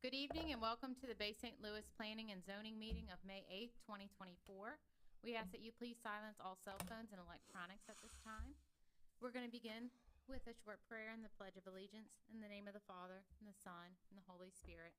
Good evening and welcome to the Bay St. Louis Planning and Zoning meeting of May 8th, 2024. We ask that you please silence all cell phones and electronics at this time. We're going to begin with a short prayer and the Pledge of Allegiance in the name of the Father, and the Son, and the Holy Spirit.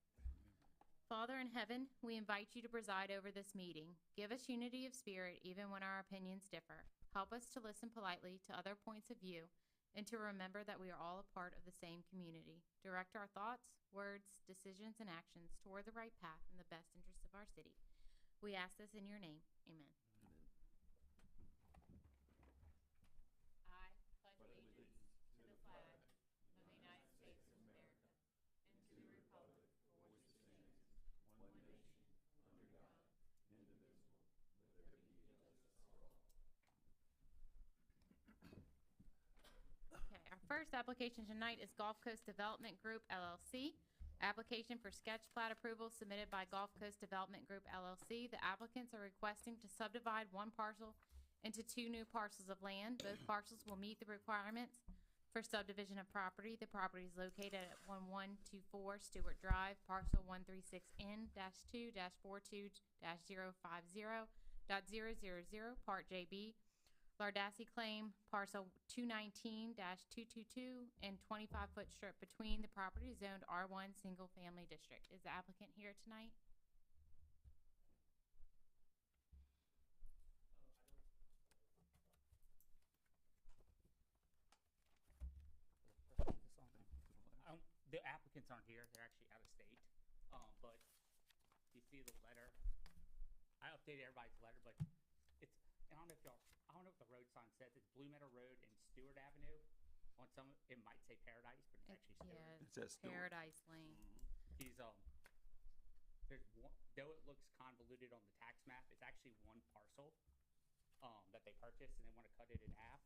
Father in heaven, we invite you to preside over this meeting. Give us unity of spirit even when our opinions differ. Help us to listen politely to other points of view and to remember that we are all a part of the same community. Direct our thoughts, words, decisions, and actions toward the right path in the best interests of our city. We ask this in your name. Amen. I pledge allegiance to the flag of the United States of America and to the republic for which it stands, one nation, under God, indivisible, with liberty and justice for all. Okay, our first application tonight is Gulf Coast Development Group LLC. Application for sketch plat approval submitted by Gulf Coast Development Group LLC. The applicants are requesting to subdivide one parcel into two new parcels of land. Both parcels will meet the requirements for subdivision of property. The property is located at 1124 Stewart Drive, parcel 136N-2-42-050.000, Part JB. Lardassi claim parcel 219-222 and 25-foot strip between the property zoned R1 Single Family District. Is the applicant here tonight? The applicants aren't here, they're actually out of state, but you see the letter, I updated everybody's letter, but it's, I don't know if I don't know what the road sign says, it's Blue Meadow Road and Stewart Avenue. On some, it might say Paradise, but it's actually Stewart. Yeah, It says Stewart. Paradise Lane. He's, there's one, though it looks convoluted on the tax map, it's actually one parcel, that they purchased and they wanna cut it in half.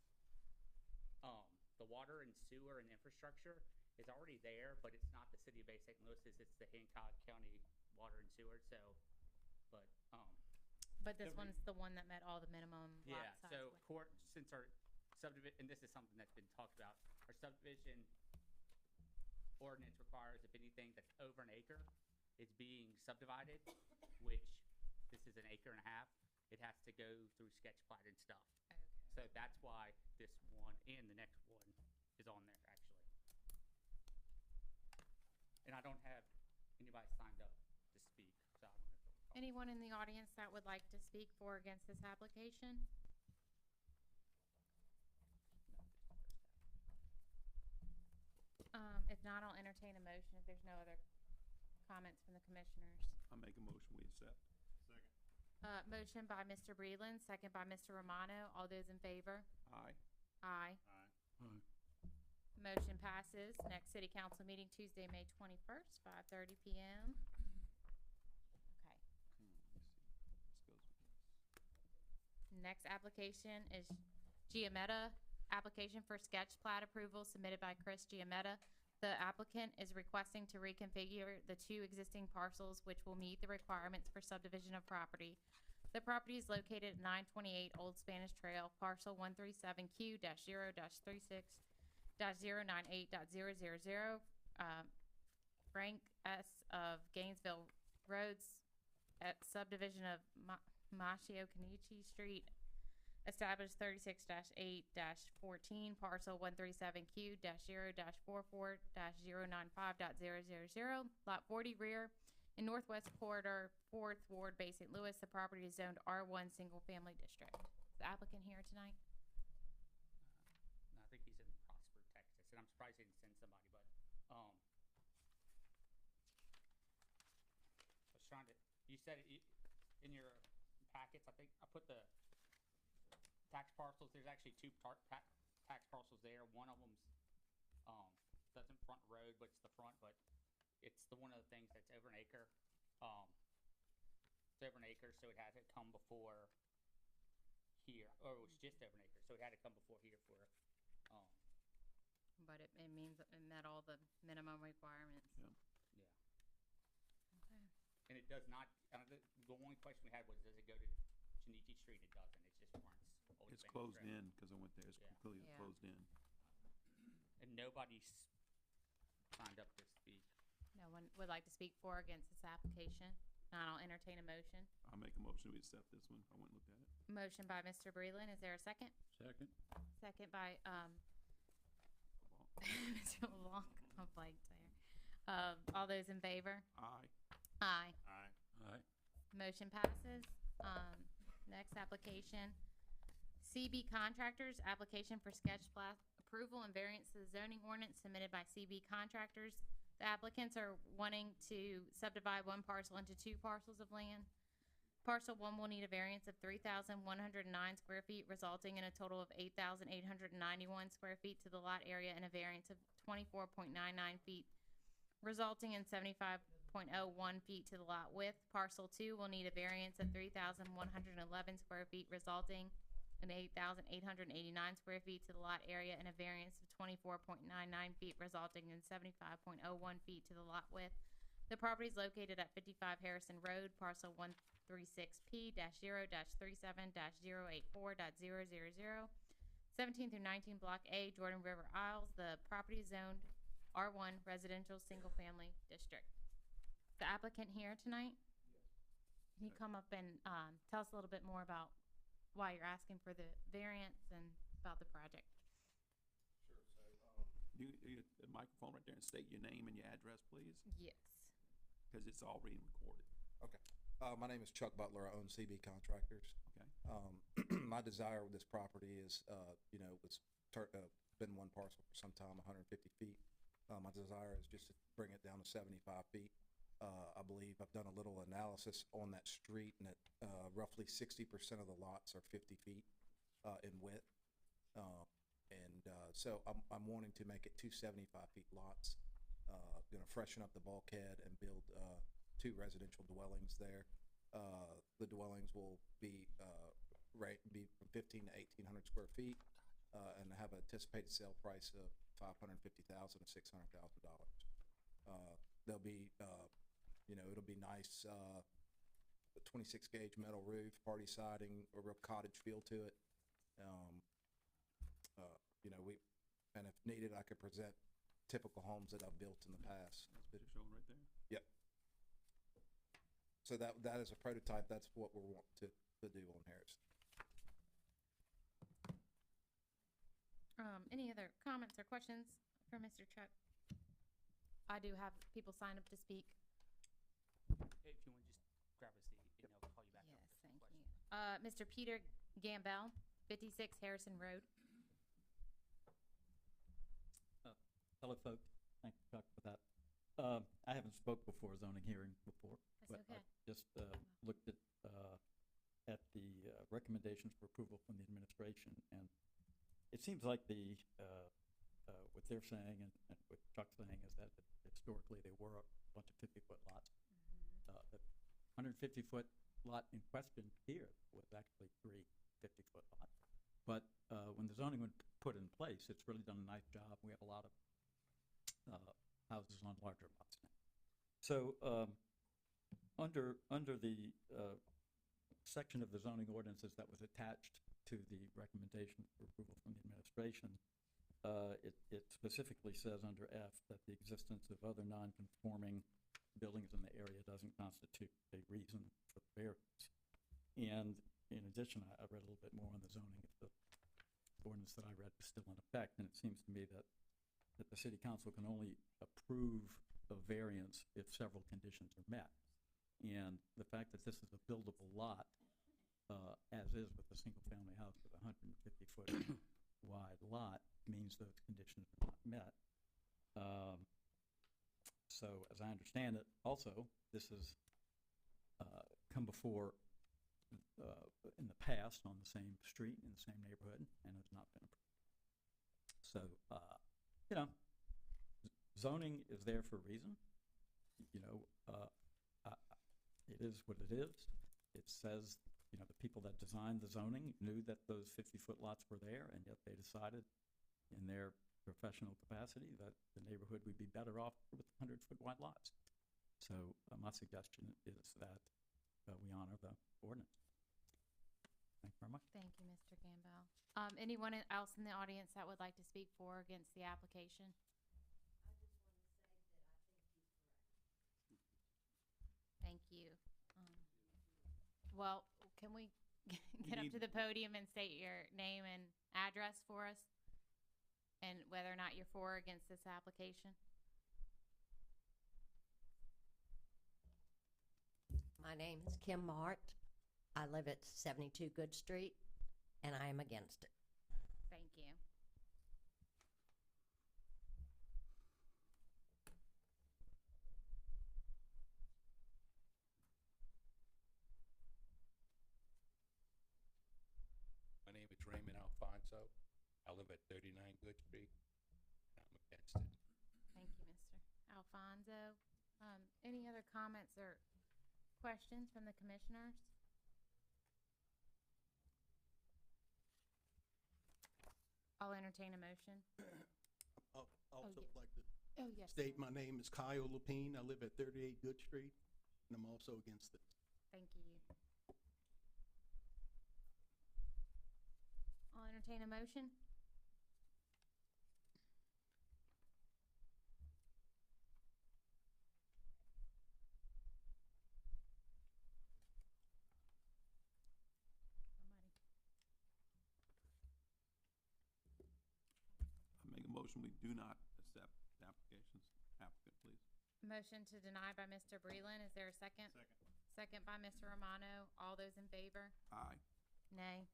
The water and sewer and infrastructure is already there, but it's not the city of Bay St. Louis, it's the Hancock County Water and Sewer, so, But this The one's the one that met all the minimum lot yeah, size. so court, since our subdivision, and this is something that's been talked about, our subdivision ordinance requires if anything that's over an acre is being subdivided, which this is an acre and a half, it has to go through sketch plat and stuff. Okay. So that's why this one and the next one is on there, actually. And I don't have anybody signed up to speak, so I don't know if they'll call. Anyone in the audience that would like to speak for or against this application? If not, I'll entertain a motion if there's no other comments from the commissioners. I make a motion, we accept. Second. Motion by Mr. Breland, second by Mr. Romano. All those in favor? Aye. Aye. Aye. Motion passes. Next city council meeting Tuesday, May 21st, 5:30 PM. Okay. This goes with this. Next application is Giametta. Application for sketch plat approval submitted by Chris Giametta. The applicant is requesting to reconfigure the two existing parcels which will meet the requirements for subdivision of property. The property is located at 928 Old Spanish Trail, parcel 137Q-0-36.098.000, Frank S. of Gainesville Roads at subdivision of Machio Kenichi Street, established 36-8-14, parcel 137Q-0-44-095.000, lot 40 rear in northwest corridor, 4th Ward, Bay St. Louis. The property is zoned R1 Single Family District. Is the applicant here tonight? No, I think he's in Prosper, Texas, and I'm surprised he didn't send somebody, but, I was trying to, you said it, in your packets, I think, I put the tax parcels, there's actually two tax parcels there, one of them's, doesn't front road, but it's the front, but it's the one of the things that's over an acre, it's over an acre, so it had to come before here, or it was just over an acre, so it had to come before here for, But it means it met all the minimum requirements. Yeah. yeah. Okay. And it does not, the only question we had was, does it go to Chinichi Street? It doesn't, it's just fronts. Old It's Spanish closed Trail. in, because I went there, it's Yeah. completely Yeah. closed in. And nobody's signed up to speak. No one anyone would like to speak for or against this application? Not, I'll entertain a motion. I'll make a motion we accept this one. I went and looked at it. Motion by Mr. Breland, is there a second? Second. Second by, Come on. Mr. LeBlanc, I'm blanked there. All those in favor? Aye. Aye. Aye. Aye. Motion passes. Next application, CB Contractors, application for sketch plat approval and variance to the zoning ordinance submitted by CB Contractors. The applicants are wanting to subdivide one parcel into two parcels of land. Parcel one will need a variance of 3,109 square feet, resulting in a total of 8,891 square feet to the lot area and a variance of 24.99 feet, resulting in 75.01 feet to the lot width. Parcel two will need a variance of 3,111 square feet, resulting in 8,889 square feet to the lot area and a variance of 24.99 feet, resulting in 75.01 feet to the lot width. The property is located at 55 Harrison Road, parcel 136P-0-37-084.000, 17 through 19, Block A, Jordan River Isles. The property is zoned R1 Residential Single Family District. The applicant here tonight? Can you come up and tell us a little bit more about why you're asking for the variance and about the project? You get the microphone right there and state your name and your address, please, Yes. because it's all being recorded. Okay. My name is Chuck Butler. I own CB Contractors. Okay. My desire with this property is, it's been one parcel for some time, 150 feet. My desire is just to bring it down to 75 feet. I believe I've done a little analysis on that street, and that roughly 60% of the lots are 50 feet in width. So I'm wanting to make it two 75 feet lots. Going to freshen up the bulkhead and build two residential dwellings there. The dwellings will be from 15 to 1,800 square feet, and have an anticipated sale price of $550,000 to $600,000. They'll be, it'll be nice. 26 gauge metal roof, party siding, a real cottage feel to it. And if needed, I could present typical homes that I've built in the past. That's video showing right there. Yep. So that is a prototype. That's what we're wanting to do on Harrison. Any other comments or questions for Mr. Chuck? I do have people sign up to speak. If you want to just grab a seat, and they'll call you back. Yes, up thank for you. questions. Mr. Peter Gambell, 56 Harrison Road. Hello, folks. Thank you, Chuck, for that. I haven't spoke before a zoning hearing before. That's but okay. I just looked at the recommendations for approval from the administration, and it seems like what they're saying and what Chuck's saying is that historically they were a bunch of 50-foot lots. The 150-foot lot in question here was actually three 50-foot lots. But when the zoning was put in place, it's really done a nice job. We have a lot of houses on larger lots now. So under the section of the zoning ordinances that was attached to the recommendation for approval from the administration, it specifically says under F that the existence of other non-conforming buildings in the area doesn't constitute a reason for the variance. And in addition, I read a little bit more on the zoning if the ordinance that I read was still in effect, and it seems to me that the city council can only approve a variance if several conditions are met. And the fact that this is a buildable lot, as is with a single-family house with a 150-foot wide lot, means those conditions are not met. So as I understand it, also, this has come before in the past on the same street in the same neighborhood and has not been approved. So, zoning is there for a reason. It is what it is. It says, the people that designed the zoning knew that those 50-foot lots were there, and yet they decided in their professional capacity that the neighborhood would be better off with 100-foot wide lots. So my suggestion is that we honor the ordinance. Thank you very much. Thank you, Mr. Gambell. Anyone else in the audience that would like to speak for or against the application? Well, can we get up need- to the podium and state your name and address for us? And whether or not you're for or against this application? My name is Kim Mart. I live at 72 Good Street, and I am against it. Thank you. My name is Raymond Alfonso. I live at 39 Good Street, and I'm against it. Thank you, Mr. Alfonso. Any other comments or questions from the commissioners? I'll entertain a motion. I'd also yeah. like to Oh, yes. state my name is Kyle Lapine. I live at 38 Good Street, and I'm also against it. Thank you. I'll entertain a motion. I make a motion, we do not accept the applications. Applicant, please. Motion to deny by Mr. Breland. Is there a second? Second by Mr. Romano. All those in favor? Aye. Nay.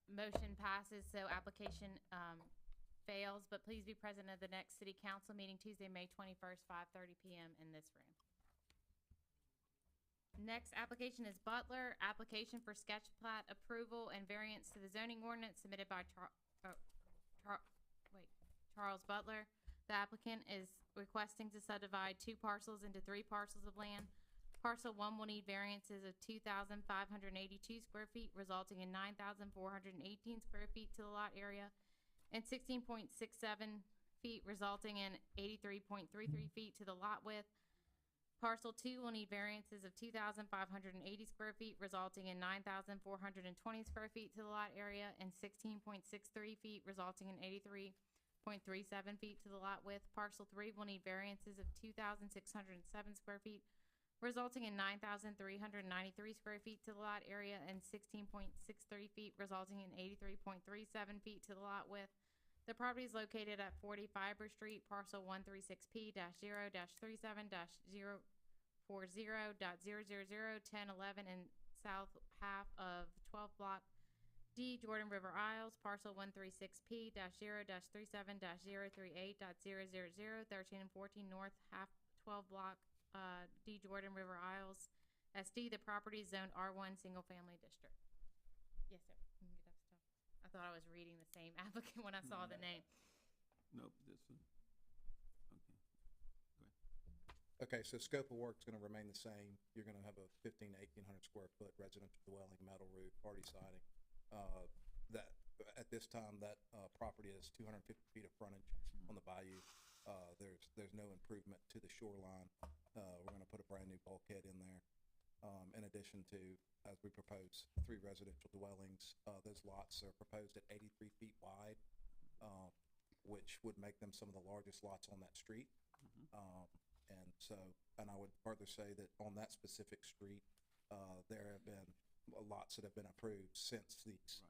Motion passes, so application, fails, but please be present at the next city council meeting Tuesday, May 21st, 5:30 PM in this room. Next application is Butler, application for sketch plat approval and variance to the zoning ordinance submitted by Charles Butler. The applicant is requesting to subdivide 2 parcels into 3 parcels of land. Parcel 1 will need variances of 2,582 square feet, resulting in 9,418 square feet to the lot area, and 16.67 feet, resulting in 83.33 feet to the lot width. Parcel 2 will need variances of 2,580 square feet, resulting in 9,420 square feet to the lot area, and 16.63 feet, resulting in 83.37 feet to the lot width. Parcel 3 will need variances of 2,607 square feet, resulting in 9,393 square feet to the lot area, and 16.63 feet, resulting in 83.37 feet to the lot width. The property is located at 40 Fiber Street, parcel 136P-0-0-040.0001011 in south half of 12 block D, Jordan River Isles, parcel 136P-0-37-038.000, 13 and 14 north half 12 block D, Jordan River Isles. SD, the property is zoned R1 Single Family District. Yes, sir. You can get up stuff. I thought I was reading the same applicant when I saw the name. Nope, this one. Okay, Okay. so scope of work's gonna remain the same. You're gonna have a 1,500 to 1,800 square foot residential dwelling, metal roof, hardy siding. That, at this time, that, property has 250 feet of frontage on the bayou. There's no improvement to the shoreline. We're gonna put a brand new bulkhead in there. In addition to, as we propose, 3 residential dwellings. Those lots are proposed at 83 feet wide, which would make them some of the largest lots on that street. And I would further say that on that specific street, there have been lots that have been approved since these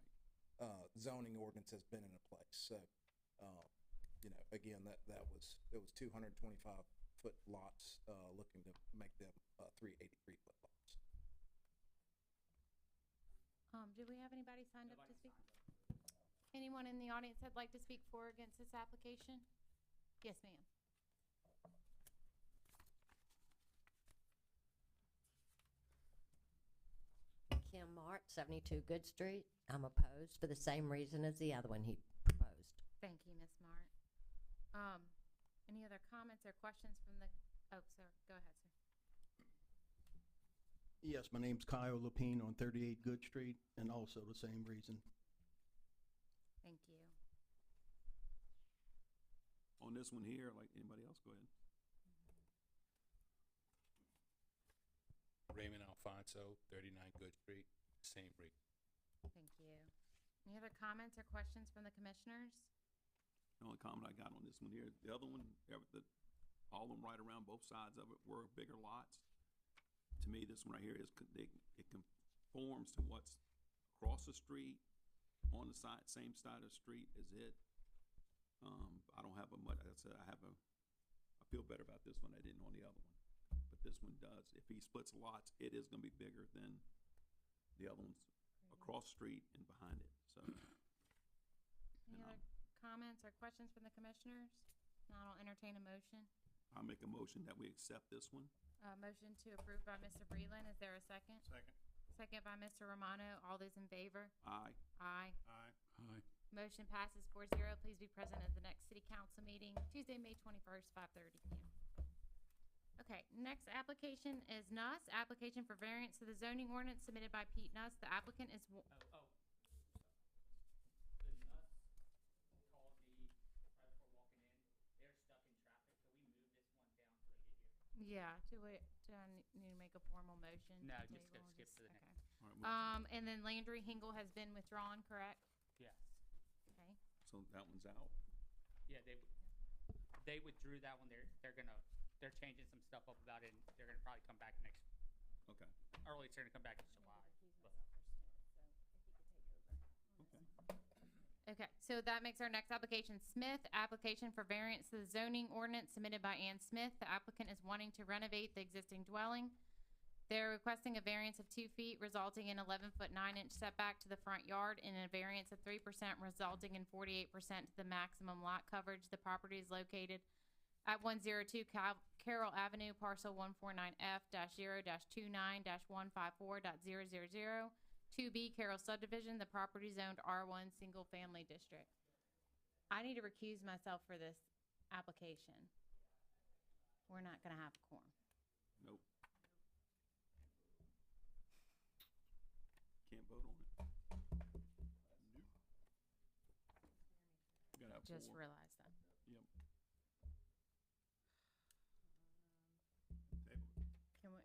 zoning ordinance has been in place. So, again, it was 225-foot lots, looking to make them 3 83-foot lots. Do we have anybody signed up to speak? Anyone in the audience that'd like to speak for or against this application? Yes, ma'am. Kim Mart, 72 Good Street. I'm opposed for the same reason as the other one he proposed. Thank you, Ms. Mart. Any other comments or questions from the, oh, sir, go ahead, sir. Yes, my name's Kyle Lapine on 38 Good Street, and also the same reason. Thank you. On this one here, like anybody else, go ahead. Raymond Alfonso, 39 Good Street, same reason. Thank you. Any other comments or questions from the commissioners? The only comment I got on this one here, the other one, all of them right around both sides of it were bigger lots. To to me, this one right here is, it conforms to what's across the street, on the side, same side of the street as it. I don't have like I said, I feel better about this one, I didn't on the other one. But this one does, if he splits lots, it is gonna be bigger than the other ones across the street and behind it, so. Any other comments or questions from the commissioners? Now I'll entertain a motion. I'll make a motion that we accept this one. Motion to approve by Mr. Breland. Is there a second? Second. Second by Mr. Romano. All those in favor? Aye. Aye. Aye. Aye. Motion passes 4-0. Please be present at the next city council meeting, Tuesday, May 21st, 5:30 p.m. Okay, next application is Nuss, application for variance to the zoning ordinance submitted by Pete Nuss. The applicant is, The Nuss called me right before walking in. They're stuck in traffic, so we moved this one down till they get here. yeah, do I need to make a formal motion? No, to just table go skip to the okay. next. All right, And then Landry Hingle has been withdrawn, correct? Yes. Okay. so that one's out. Yeah, they withdrew that one. They're changing some stuff up about it, and they're gonna probably come back next, Okay. earliest they're gonna come back in July. But Okay. Okay, so that makes our next application Smith, application for variance to the zoning ordinance submitted by Ann Smith. The applicant is wanting to renovate the existing dwelling. They're requesting a variance of 2 feet resulting in 11-foot 9-inch setback to the front yard and a variance of 3% resulting in 48% to the maximum lot coverage. The property is located at 102 Carroll Avenue, parcel 149F-0-29-154.000, 2B Carroll subdivision. The property zoned R1 single family district. I need to recuse myself for this application. We're not gonna have a quorum. Nope. Can't vote on it. You gotta have Just four. realized that. Yep. Table it. Can we,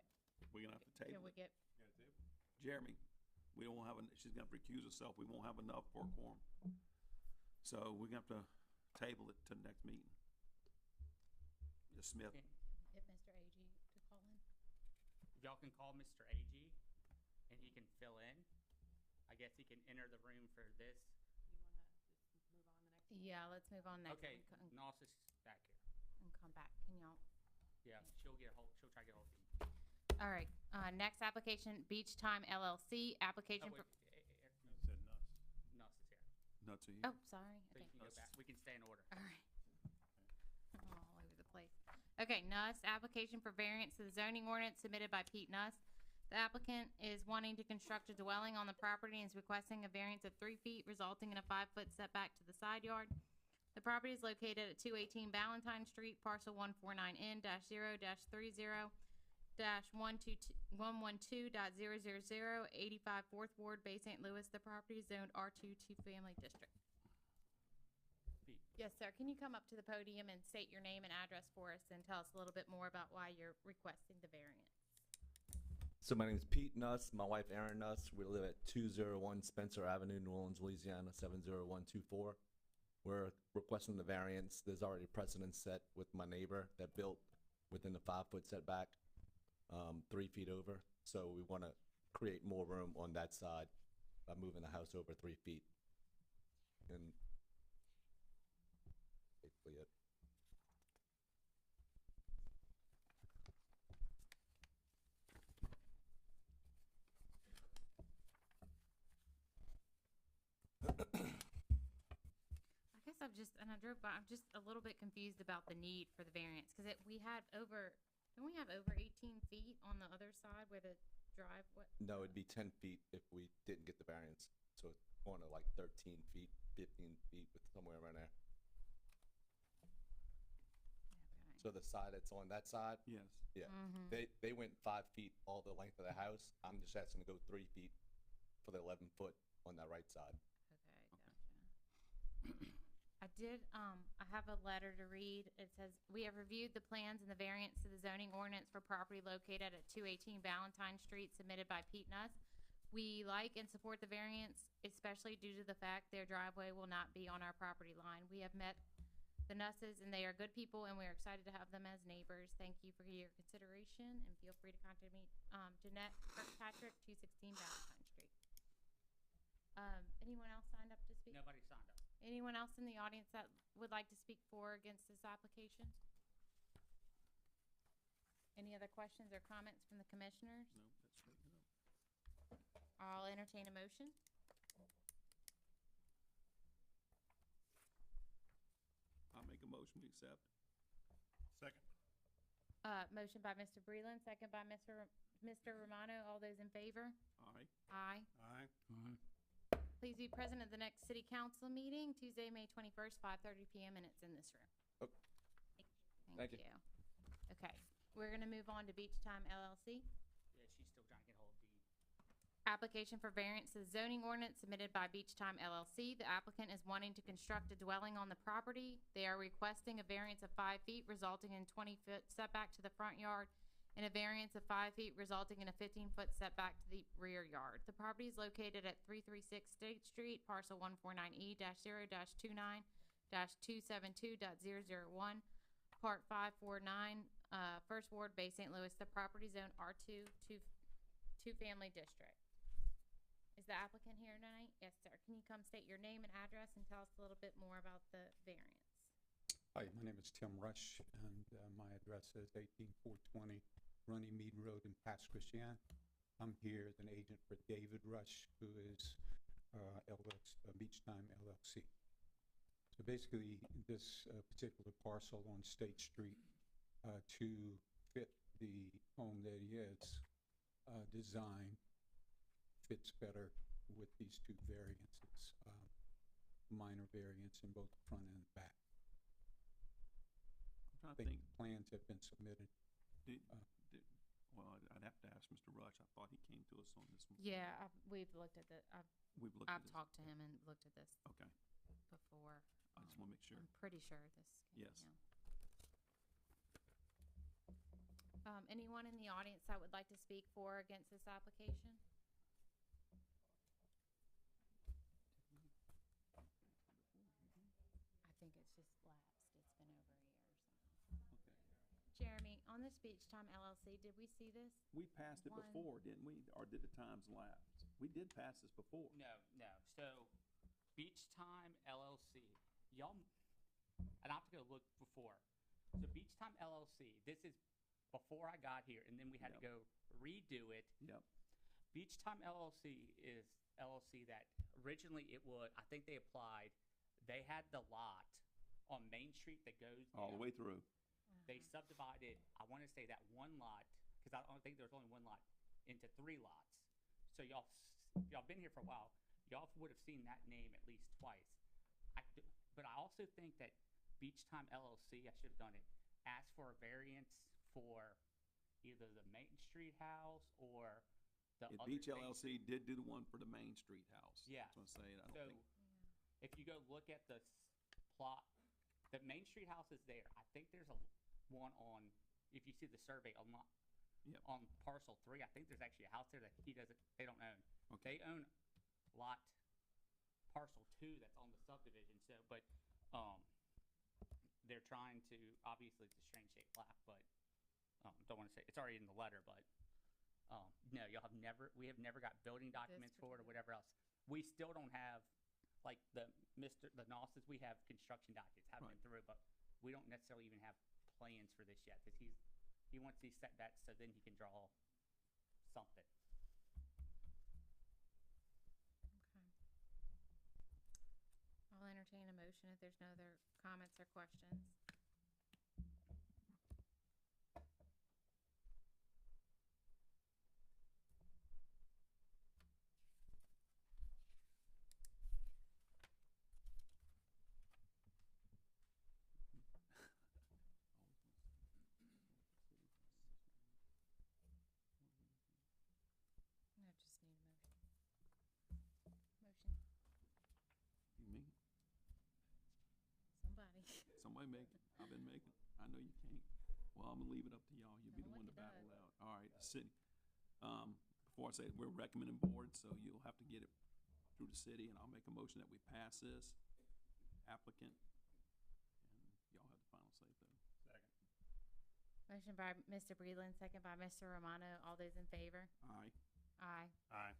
We're gonna have to can table we it. get, Jeremy, we don't have, she's gonna have to recuse herself, we won't have enough for a quorum. So we're gonna have to table it to the next meeting. The Smith, get Mr. AG to call in? y'all can call Mr. AG, and he can fill in. I guess he can enter the room for this. Yeah, let's move on next. Okay, And Nuss is back here. come back. Can y'all? Yeah, she'll try to get hold of you. All right, next application, Beach Time LLC, application Oh, for, wait, Said Nuss. Nuss is here. nuts are you? oh, sorry, So okay. you can go back. We can stay in order. All right. I'm all over the place. Okay, Nuss, application for variance to the zoning ordinance submitted by Pete Nuss. The applicant is wanting to construct a dwelling on the property and is requesting a variance of 3 feet resulting in a 5-foot setback to the side yard. The property is located at 218 Ballantyne Street, parcel 149N-0-30-112.000, 85 4th Ward, Bay St. Louis. The property is zoned R2 two-family district. Pete. Yes, sir. Can you come up to the podium and state your name and address for us and tell us a little bit more about why you're requesting the variance? So my name is Pete Nuss, my wife Erin Nuss. We live at 201 Spencer Avenue, New Orleans, Louisiana, 70124. We're requesting the variance. There's already precedent set with my neighbor that built within the 5-foot setback, 3 feet over. So we want to create more room on that side by moving the house over 3 feet. And basically it. I guess and I drove by, I'm just a little bit confused about the need for the variance, because don't we have over 18 feet on the other side where the No, it'd be 10 feet if we didn't get the variance. So it's going to like 13 feet, 15 feet, with somewhere around there. Okay. So the side that's on that side, Yes. yeah, Mhm. they went 5 feet all the length of the house. I'm just asking to go 3 feet for the 11-foot on that right side. Okay, gotcha. I have a letter to read. It says, "We have reviewed the plans and the variance to the zoning ordinance for property located at 218 Ballantyne Street submitted by Pete Nuss. We like and support the variance, especially due to the fact their driveway will not be on our property line. We have met the Nusses, and they are good people, and we are excited to have them as neighbors. Thank you for your consideration, and feel free to contact me, Jeanette Kirkpatrick, 216 Valentine Street. Anyone else signed up to speak? Nobody signed up. Anyone else in the audience that would like to speak for or against this application? Any other questions or comments from the commissioners? No, that's straighten it up. I'll entertain a motion. I'll make a motion to accept. Second. Motion by Mr. Breland, second by Mr. Romano. All those in favor? Aye. Aye. Aye. Please be present at the next city council meeting, Tuesday, May 21st, 5:30 PM, and it's in this room. Oh. Thank you. Okay, we're gonna move on to Beach Time LLC. Yeah, she's still trying to get hold of the. Application for variance to the zoning ordinance submitted by Beach Time LLC. The applicant is wanting to construct a dwelling on the property. They are requesting a variance of 5 feet resulting in 20-foot setback to the front yard and a variance of 5 feet resulting in a 15-foot setback to the rear yard. The property is located at 336 State Street, parcel 149E-0-29-272.001, part 549, First Ward, Bay St. Louis. The property zone R2, two-family district. Is the applicant here tonight? Yes, sir. Can you come state your name and address and tell us a little bit more about the variance? Hi, my name is Tim Rush, and my address is 18420 Runnymede Road in Pass Christian. I'm here as an agent for David Rush, who is Beach Time LLC. So basically, this particular parcel on State Street, to fit the home that he is designed, fits better with these two variances, minor variance in both front and back. I'm I trying to think think. plans have been submitted. Well, I'd have to ask Mr. Rush. I thought he came to us on this one. Yeah, we've looked at We've looked at I've this. talked to him and looked at this Okay, before. I just want to make sure. I'm pretty sure this. Yes. Anyone in the audience that would like to speak for or against this application? I think it's just lapsed. It's been over a year or so. Okay. Jeremy, on this Beach Time LLC, did we see this? We passed it One. before, didn't we? Or did the times lapse? We did pass this before. No. So, Beach Time LLC, y'all, and I have to go look before. So Beach Time LLC, this is before I got here, and then we had to go redo it. Yep. Beach Time LLC is LLC that originally it would, I think they applied, they had the lot on Main Street that goes All the down. way through. They subdivided, I want to say that one lot, because I don't think there's only one lot, into 3 lots. So y'all been here for a while. Y'all would have seen that name at least twice. But I also think that Beach Time LLC, I should have done it, asked for a variance for either the Main Street house or the other. Beach Main LLC did do the one for the Main Street house. Yeah. That's what I'm saying. I So, don't think. if you go look at the plot, the Main Street house is there. I think there's one on, if you see the survey on Yep. on parcel 3, I think there's actually a house there that they don't own. Okay. They own lot parcel 2 that's on the subdivision. So, but they're trying to, obviously it's a strange shaped plat, but don't want to say it's already in the letter, but no, we have never got building documents for it or whatever else. We still don't have, like the Nosses, we have construction documents, haven't been through, but we don't necessarily even have plans for this yet, because he wants these setbacks so then he can draw something. Okay. I'll entertain a motion if there's no other comments or questions. No, just need a motion. Motion. You me? Somebody. Somebody make it. I've been making it. I know you can't. Well, I'm gonna leave it up to y'all. You'll be the Sound one like to it battle does. out. All right, the city. Before I say it, we're recommending board, so you'll have to get it through the city, and I'll make a motion that we pass this applicant. And Motion by Mr. Breland, second by Mr. Romano. All those in favor? Aye. Aye. Aye.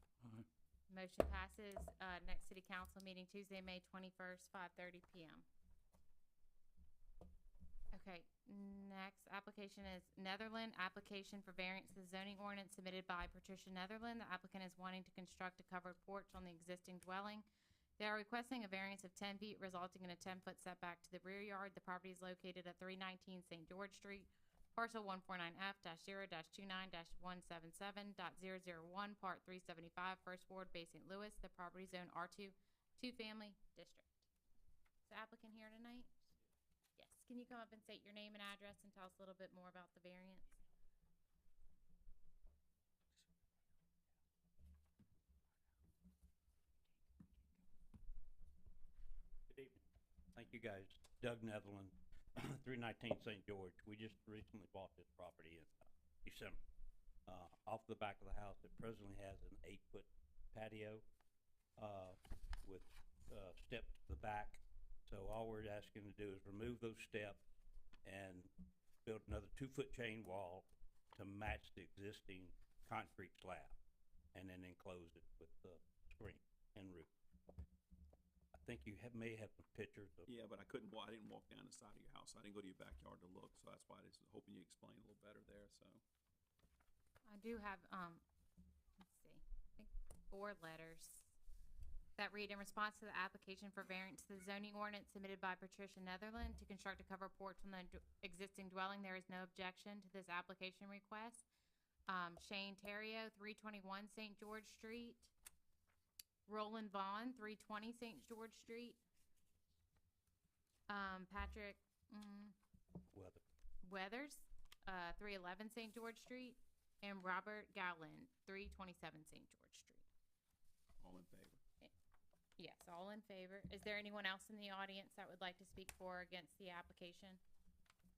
Motion passes. Next city council meeting Tuesday, May 21st, 5:30 PM. Okay, next application is Netherland, application for variance to the zoning ordinance submitted by Patricia Netherland. The applicant is wanting to construct a covered porch on the existing dwelling. They are requesting a variance of 10 feet resulting in a 10-foot setback to the rear yard. The property is located at 319 St. George Street, parcel 149F-0-29-177.001, part 375, First Ward, Bay St. Louis. The property zone R2, two-family district. Is the applicant here tonight? Yes. Can you come up and state your name and address and tell us a little bit more about the variance? Good evening. Thank you, guys. Doug Netherland, 319 St. George. We just recently bought this property in December. Off the back of the house, it presently has an 8-foot patio with steps to the back. So all we're asking to do is remove those steps and build another 2-foot chain wall to match the existing concrete slab, and then enclose it with the screen and roof. I think you may have some pictures of. Yeah, but I didn't walk down the side of your house. I didn't go to your backyard to look, so that's why I was hoping you explained a little better there, so. I do have, let's see, I think 4 letters that read, in response to the application for variance to the zoning ordinance submitted by Patricia Netherland to construct a covered porch on the existing dwelling, there is no objection to this application request. Shane Terrio, 321 St. George Street. Roland Vaughn, 320 St. George Street. Patrick Weathers, 311 St. George Street. And Robert Gowland, 327 St. George Street. All in favor? Yes, all in favor. Is there anyone else in the audience that would like to speak for or against the application? Nope,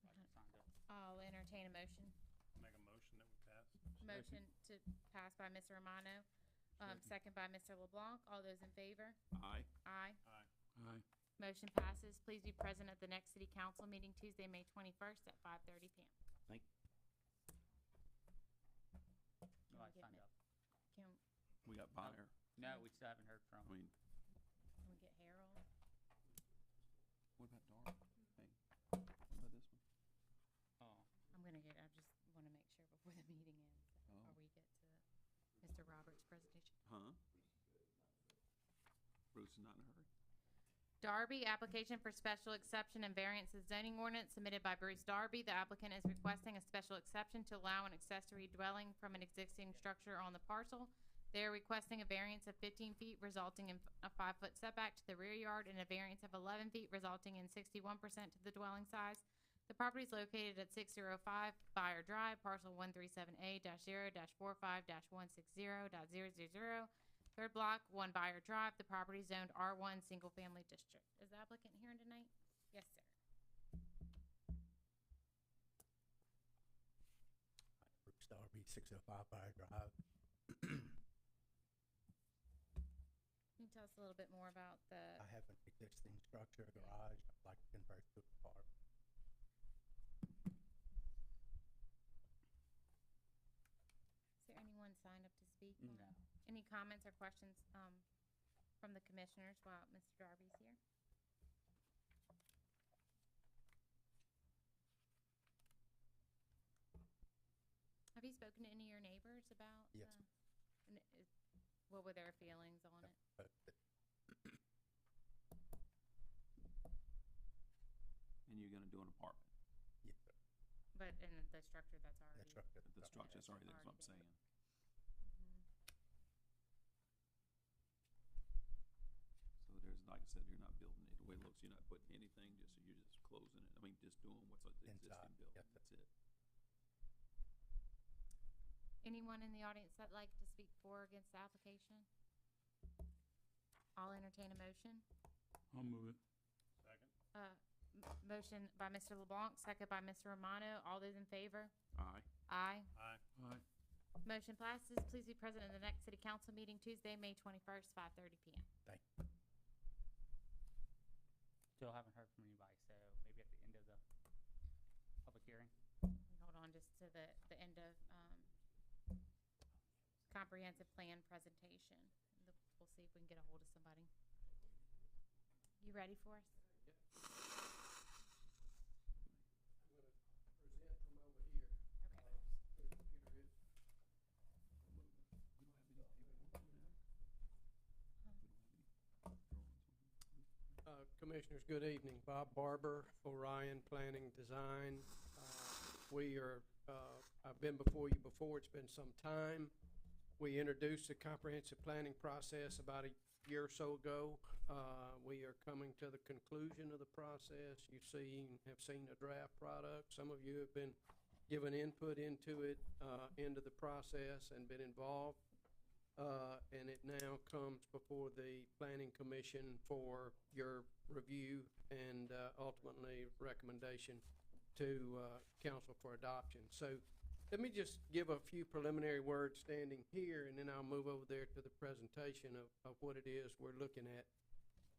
I just signed up. I'll entertain a motion. Make a motion that we pass. Motion to pass by Mr. Romano, second by Mr. LeBlanc. All those in favor? Aye. Aye. Aye. Aye. Motion passes. Please be present at the next city council meeting Tuesday, May 21st at 5:30 PM. Thank you. No, I signed up. Can We got buyer. No, we still haven't heard from. I mean, we get Harold? what about Darby? Hey, what about this one? Oh, I just want to make sure before the meeting ends, Oh. or we get to Mr. Roberts' presentation. Huh? Bruce is not in a hurry. Darby, application for special exception and variance to zoning ordinance submitted by Bruce Darby. The applicant is requesting a special exception to allow an accessory dwelling from an existing structure on the parcel. They are requesting a variance of 15 feet resulting in a 5-foot setback to the rear yard and a variance of 11 feet resulting in 61% to the dwelling size. The property is located at 605 Buyer Drive, parcel 137A-0-45-160.000. Third block, 1 Buyer Drive. The property is zoned R1 Single Family District. Is the applicant here tonight? Yes, sir. Bruce Darby, 605 Fire Drive. Can you tell us a little bit more about the, I have an existing structure, garage, I'd like to convert to an apartment. is there anyone signed up to speak? no. Any comments or questions from the commissioners while Mr. Darby's here? Have you spoken to any of your neighbors about? Yes. What were their feelings on it? And you're gonna do an apartment. Yes, sir. But in the structure that's already. That structure. The structure's already there, is what I'm Already saying. Mhm. So there's, like I said, you're not building it. The way it looks, you're not putting anything, you're just closing it. I mean, just doing what's the existing Inside, building. yes, sir. That's it. Anyone in the audience that'd like to speak for or against the application? I'll entertain a motion. I'll move it. Second. Motion by Mr. LeBlanc, second by Mr. Romano. All those in favor? Aye. Aye. Aye. Aye. Motion passes. Please be present at the next city council meeting Tuesday, May 21st, 5:30 PM. Thank you. Still haven't heard from anybody, so maybe at the end of the public comprehensive plan presentation. We'll see if we can get a hold of somebody. You ready for us? Commissioners, good evening. Bob Barber, Orion Planning Design. I've been before you before. It's been some time. We introduced the comprehensive planning process about a year or so ago. We are coming to the conclusion of the process. You have seen a draft product. Some of you have been given input into it, into the process, and been involved. And it now comes before the Planning Commission for your review and ultimately recommendation to council for adoption. So let me just give a few preliminary words standing here, and then I'll move over there to the presentation of what it is we're looking at.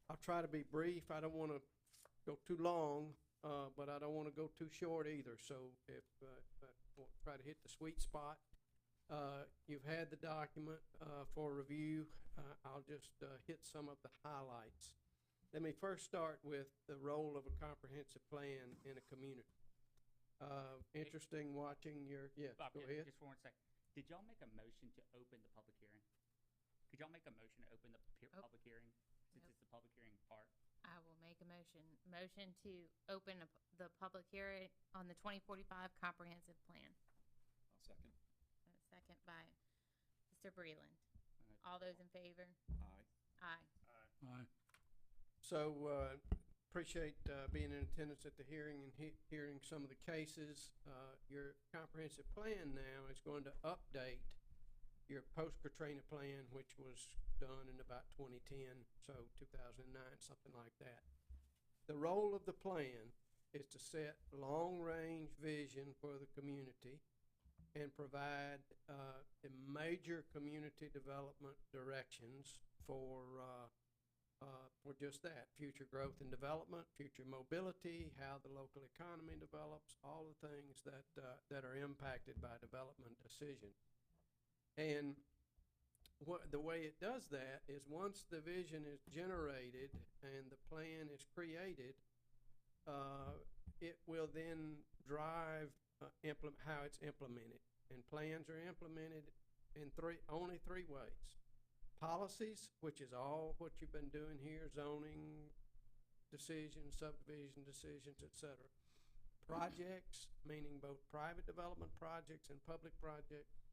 I'll try to be brief. I don't want to go too long, but I don't want to go too short either. So if I try to hit the sweet spot. You've had the document for review. I'll just hit some of the highlights. Let me first start with the role of a comprehensive plan in a community. Interesting watching your, yes, Bob, go ahead. just for 1 second. Did y'all make a motion to open the public hearing? Could y'all make a motion to open the public hearing, since Nope. it's the public hearing part? I will make a motion to open the public hearing on the 2045 comprehensive plan. I'll second. Second by Mr. Breland. Uh, All those in favor? Aye. Aye. Aye. So appreciate being in attendance at the hearing and hearing some of the cases. Your comprehensive plan now is going to update your post-Katrina plan, which was done in about 2010, so 2009, something like that. The role of the plan is to set long-range vision for the community and provide the major community development directions for just that, future growth and development, future mobility, how the local economy develops, all the things that are impacted by development decisions. And the way it does that is once the vision is generated and the plan is created, it will then drive how it's implemented. And plans are implemented in only three ways. Policies, which is all what you've been doing here, zoning decisions, subdivision decisions, etc. Projects, meaning both private development projects and public projects,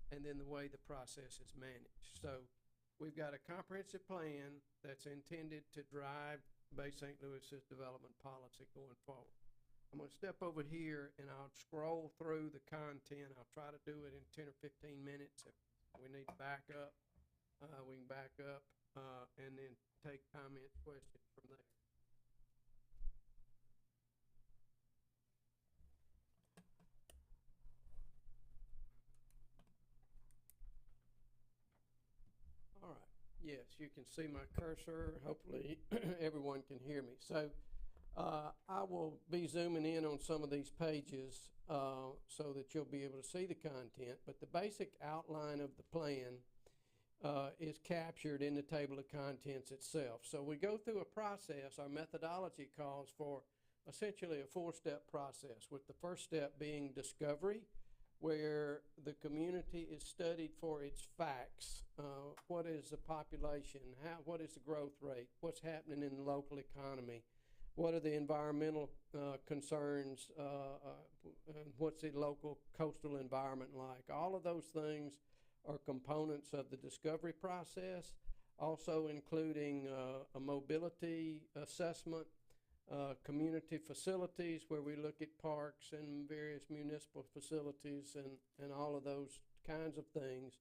and then the way the process is managed. So we've got a comprehensive plan that's intended to drive Bay St. Louis's development policy going forward. I'm going to step over here and I'll scroll through the content. I'll try to do it in 10 or 15 minutes. If we need to back up, we can back up and then take comments, questions from there. All right. Yes, you can see my cursor. Hopefully everyone can hear me. So I will be zooming in on some of these pages so that you'll be able to see the content, but the basic outline of the plan is captured in the table of contents itself. So we go through a process. Our methodology calls for essentially a four-step process, with the first step being discovery, where the community is studied for its facts. What is the population? What is the growth rate? What's happening in the local economy? What are the environmental concerns? What's the local coastal environment like? All of those things are components of the discovery process, also including a mobility assessment, community facilities where we look at parks and various municipal facilities and all of those kinds of things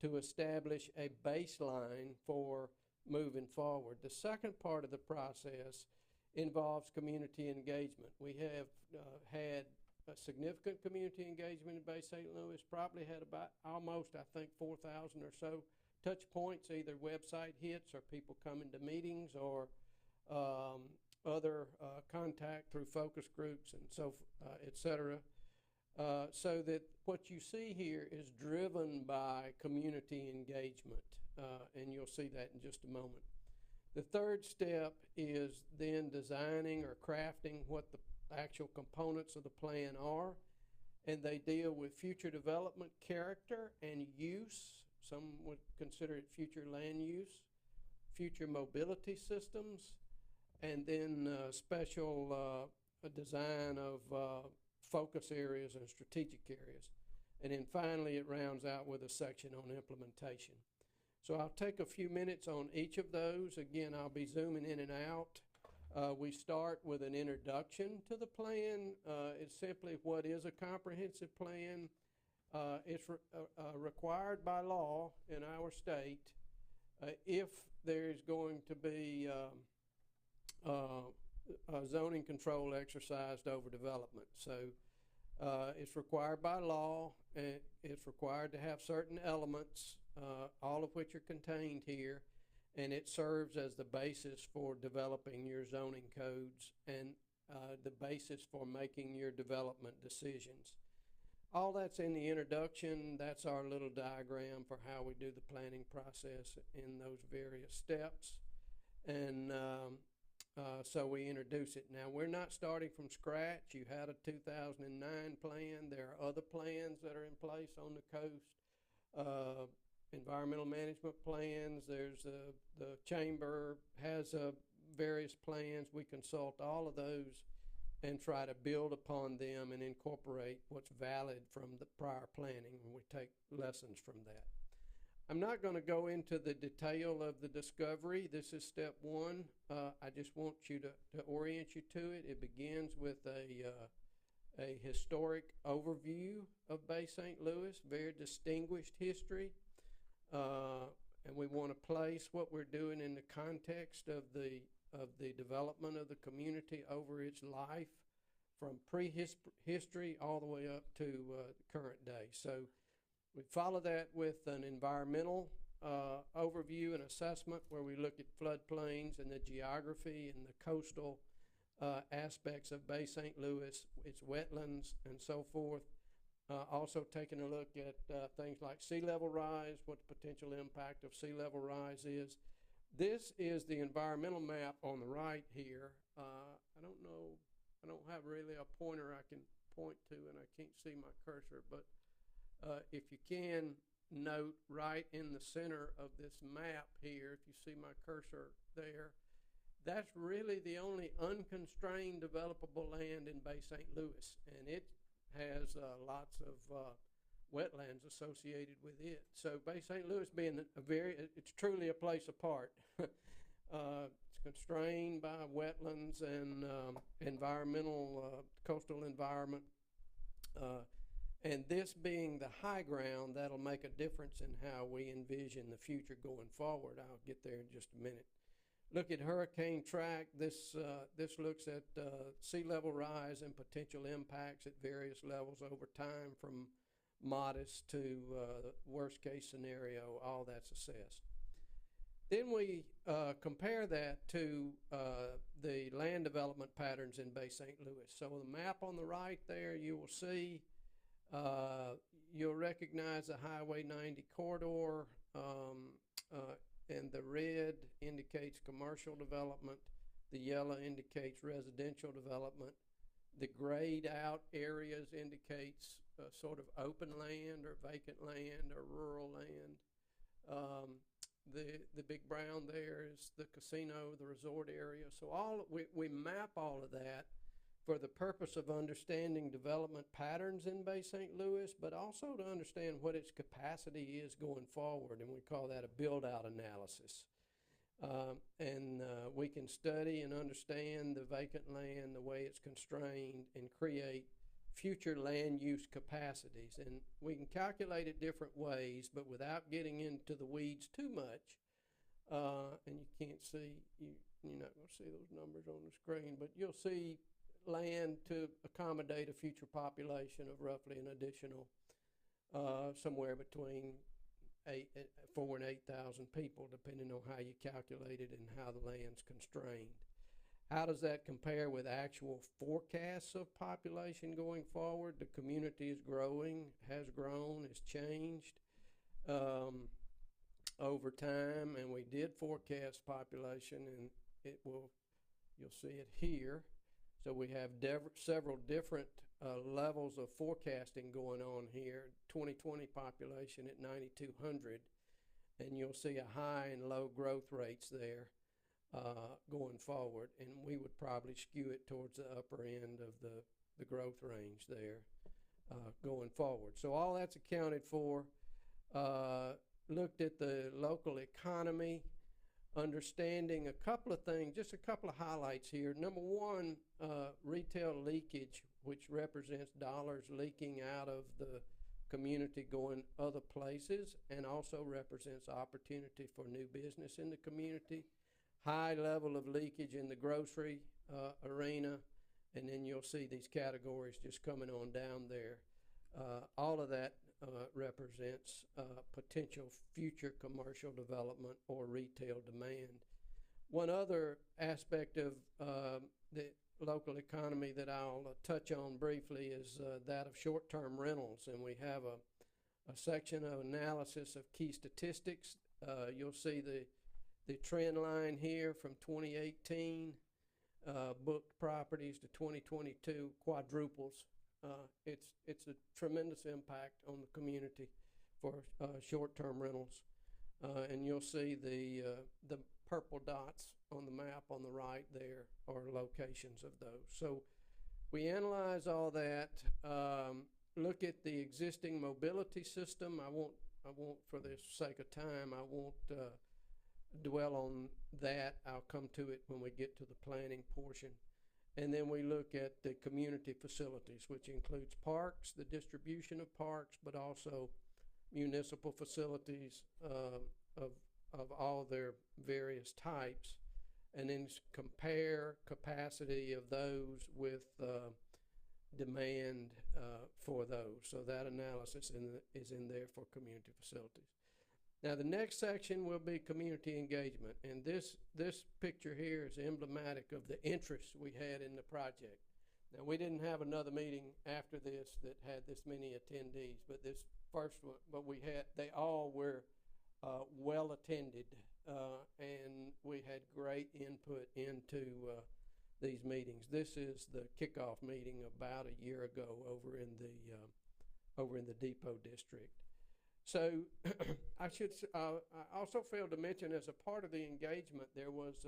to establish a baseline for moving forward. The second part of the process involves community engagement. We have had a significant community engagement in Bay St. Louis, probably had about almost, I think, 4,000 or so touch points, either website hits or people coming to meetings or other contact through focus groups and so et cetera. So that what you see here is driven by community engagement, and you'll see that in just a moment. The third step is then designing or crafting what the actual components of the plan are, and they deal with future development character and use. Some would consider it future land use, future mobility systems, and then special design of focus areas and strategic areas. And then finally it rounds out with a section on implementation. So I'll take a few minutes on each of those. Again, I'll be zooming in and out. We start with an introduction to the plan. It's simply what is a comprehensive plan. It's required by law in our state if there's going to be a zoning control exercised over development. So it's required by law, and it's required to have certain elements, all of which are contained here, and it serves as the basis for developing your zoning codes and the basis for making your development decisions. All that's in the introduction. That's our little diagram for how we do the planning process in those various steps. And so we introduce it. Now, we're not starting from scratch. You had a 2009 plan. There are other plans that are in place on the coast. Environmental management plans. There's the chamber has various plans. We consult all of those and try to build upon them and incorporate what's valid from the prior planning, and we take lessons from that. I'm not going to go into the detail of the discovery. This is step one. I just want you to orient you to it. It begins with a historic overview of Bay St. Louis, very distinguished history. And we want to place what we're doing in the context of the development of the community over its life from prehistory all the way up to the current day. So we follow that with an environmental overview and assessment where we look at floodplains and the geography and the coastal aspects of Bay St. Louis, its wetlands and so forth. Also taking a look at things like sea level rise, what the potential impact of sea level rise is. This is the environmental map on the right here. I don't have really a pointer I can point to, and I can't see my cursor, but if you can note right in the center of this map here, if you see my cursor there, that's really the only unconstrained developable land in Bay St. Louis, and it has lots of wetlands associated with it. So Bay St. Louis being it's truly a place apart. It's constrained by wetlands and environmental, coastal environment. And this being the high ground, that'll make a difference in how we envision the future going forward. I'll get there in just a minute. Look at hurricane track. This looks at sea level rise and potential impacts at various levels over time, from modest to worst case scenario. All that's assessed. Then we compare that to the land development patterns in Bay St. Louis. So the map on the right there, you will see, you'll recognize the Highway 90 corridor, and the red indicates commercial development, the yellow indicates residential development, the grayed out areas indicates sort of open land or vacant land or rural land. The big brown there is the casino, the resort area. So we map all of that for the purpose of understanding development patterns in Bay St. Louis, but also to understand what its capacity is going forward, and we call that a build-out analysis. We can study and understand the vacant land, the way it's constrained, and create future land use capacities. And we can calculate it different ways, but without getting into the weeds too much. And you can't see, you're not going to see those numbers on the screen, but you'll see land to accommodate a future population of roughly an additional somewhere between 4,000 and 8,000 people, depending on how you calculate it and how the land's constrained. How does that compare with actual forecasts of population going forward? The community is growing, has grown, has changed over time, and we did forecast population, and you'll see it here. So we have several different levels of forecasting going on here. 2020 population at 9,200, and you'll see a high and low growth rates there going forward, and we would probably skew it towards the upper end of the growth range there going forward. So all that's accounted for. Looked at the local economy, understanding a couple of things, just a couple of highlights here. Number one, retail leakage, which represents dollars leaking out of the community going other places, and also represents opportunity for new business in the community. High level of leakage in the grocery arena, and then you'll see these categories just coming on down there. All of that represents potential future commercial development or retail demand. One other aspect of the local economy that I'll touch on briefly is that of short-term rentals, and we have a section of analysis of key statistics. You'll see the trend line here from 2018, booked properties to 2022 quadruples. It's a tremendous impact on the community for short-term rentals, and you'll see the purple dots on the map on the right there are locations of those. So we analyze all that, look at the existing mobility system. I won't for the sake of time, I won't dwell on that. I'll come to it when we get to the planning portion. And then we look at the community facilities, which includes parks, the distribution of parks, but also municipal facilities of all their various types, and then compare capacity of those with demand for those. So that analysis is in there for community facilities. Now the next section will be community engagement, and this picture here is emblematic of the interest we had in the project. Now we didn't have another meeting after this that had this many attendees, but this first one, they all were well attended, and we had great input into these meetings. This is the kickoff meeting about a year ago over in the Depot District. So I also failed to mention, as a part of the engagement, there was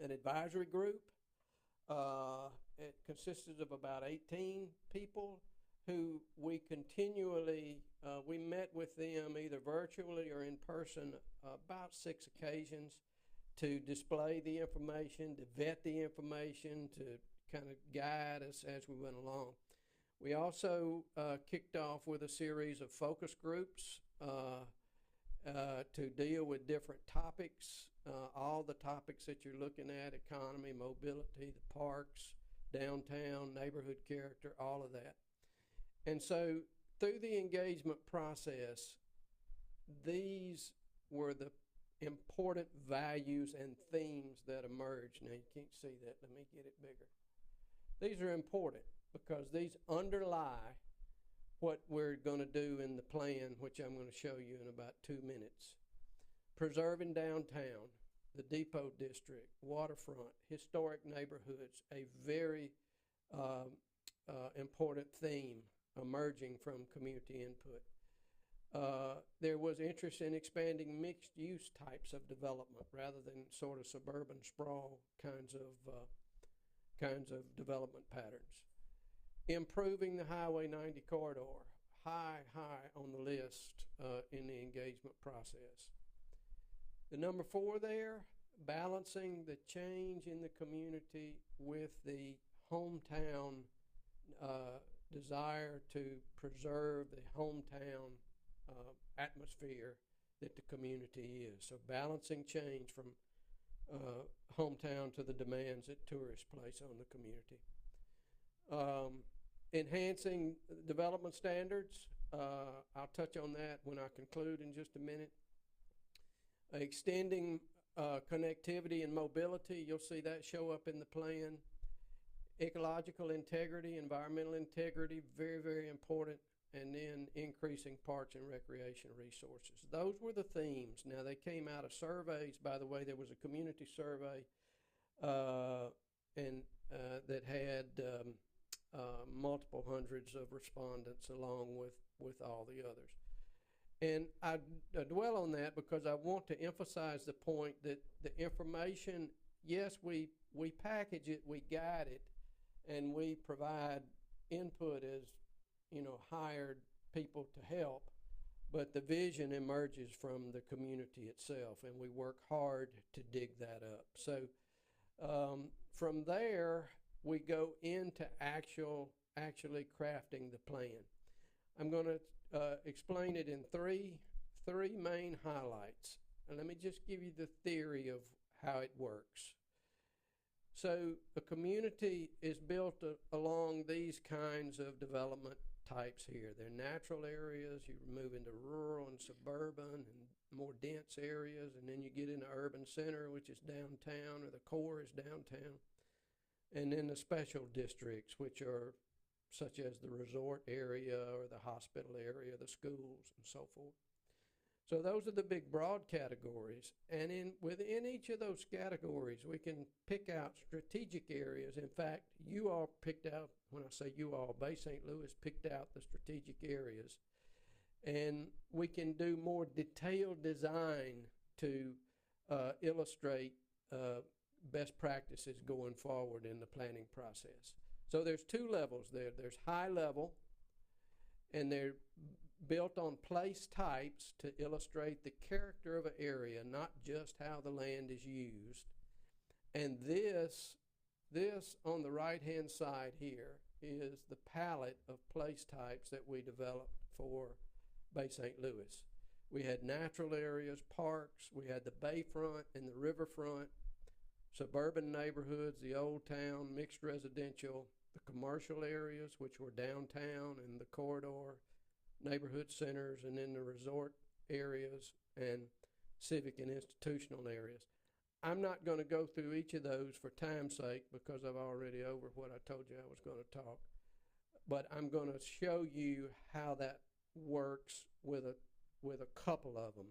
an advisory group. It consisted of about 18 people who we continually, we met with them either virtually or in person about 6 occasions to display the information, to vet the information, to kind of guide us as we went along. We also kicked off with a series of focus groups to deal with different topics, all the topics that you're looking at: economy, mobility, the parks, downtown, neighborhood character, all of that. And so through the engagement process, these were the important values and themes that emerged. Now you can't see that, let me get it bigger. These are important because these underlie what we're going to do in the plan, which I'm going to show you in about 2 minutes. Preserving downtown, the Depot District, waterfront, historic neighborhoods, a very important theme emerging from community input. There was interest in expanding mixed-use types of development rather than sort of suburban sprawl kinds of development patterns. Improving the Highway 90 corridor, high on the list in the engagement process. The number 4 there, balancing the change in the community with the hometown desire to preserve the hometown atmosphere that the community is. So balancing change from hometown to the demands that tourists place on the community. Enhancing development standards, I'll touch on that when I conclude in just a minute. Extending connectivity and mobility, you'll see that show up in the plan. Ecological integrity, environmental integrity, very, very important. And then increasing parks and recreation resources. Those were the themes. Now, they came out of surveys. By the way, there was a community survey that had multiple hundreds of respondents along with all the others. And I dwell on that because I want to emphasize the point that the information, yes, we package it, we guide it, and we provide input as hired people to help, but the vision emerges from the community itself, and we work hard to dig that up. So from there, we go into actually crafting the plan. I'm going to explain it in three main highlights, and let me just give you the theory of how it works. So a community is built along these kinds of development types here. They're natural areas. You move into rural and suburban and more dense areas, and then you get into urban center, which is downtown, or the core is downtown. And then the special districts, which are such as the resort area or the hospital area, the schools, and so forth. So those are the big broad categories. And within each of those categories, we can pick out strategic areas. In fact, you all picked out, when I say you all, Bay St. Louis picked out the strategic areas. And we can do more detailed design to illustrate best practices going forward in the planning process. So there's two levels there. There's high level, and they're built on place types to illustrate the character of an area, not just how the land is used. And this on the right-hand side here is the palette of place types that we developed for Bay St. Louis. We had natural areas, parks, we had the bayfront and the riverfront, suburban neighborhoods, the old town, mixed residential, the commercial areas, which were downtown and the corridor, neighborhood centers, and then the resort areas and civic and institutional areas. I'm not going to go through each of those for time's sake because I've already over what I told you I was going to talk. But I'm going to show you how that works with a couple of them.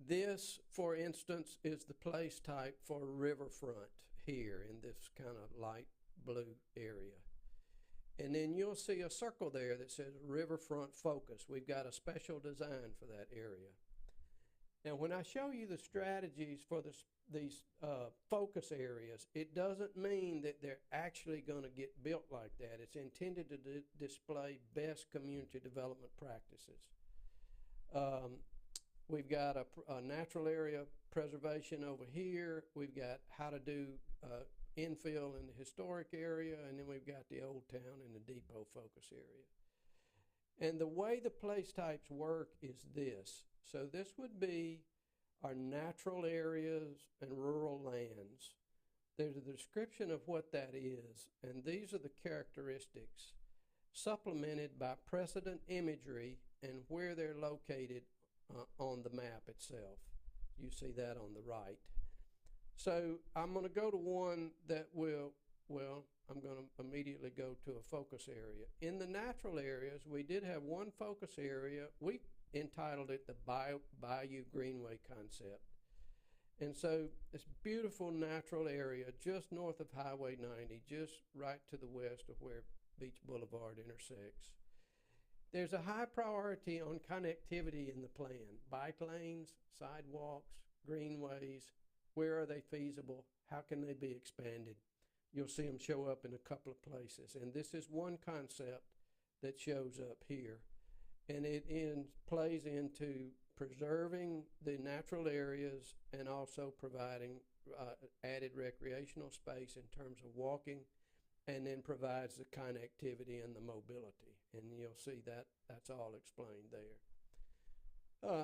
This, for instance, is the place type for riverfront here in this kind of light blue area. And then you'll see a circle there that says riverfront focus. We've got a special design for that area. Now, when I show you the strategies for these focus areas, it doesn't mean that they're actually going to get built like that. It's intended to display best community development practices. We've got a natural area preservation over here. We've got how to do infill in the historic area, and then we've got the old town and the depot focus area. And the way the place types work is this. So this would be our natural areas and rural lands. There's a description of what that is, and these are the characteristics supplemented by precedent imagery and where they're located on the map itself. You see that on the right. So I'm going to go to one that I'm going to immediately go to a focus area. In the natural areas, we did have one focus area. We entitled it the Bayou Greenway concept. And so this beautiful natural area just north of Highway 90, just right to the west of where Beach Boulevard intersects. There's a high priority on connectivity in the plan. Bike lanes, sidewalks, greenways. Where are they feasible? How can they be expanded? You'll see them show up in a couple of places. And this is one concept that shows up here. And it plays into preserving the natural areas and also providing added recreational space in terms of walking, and then provides the connectivity and the mobility. And you'll see that that's all explained there.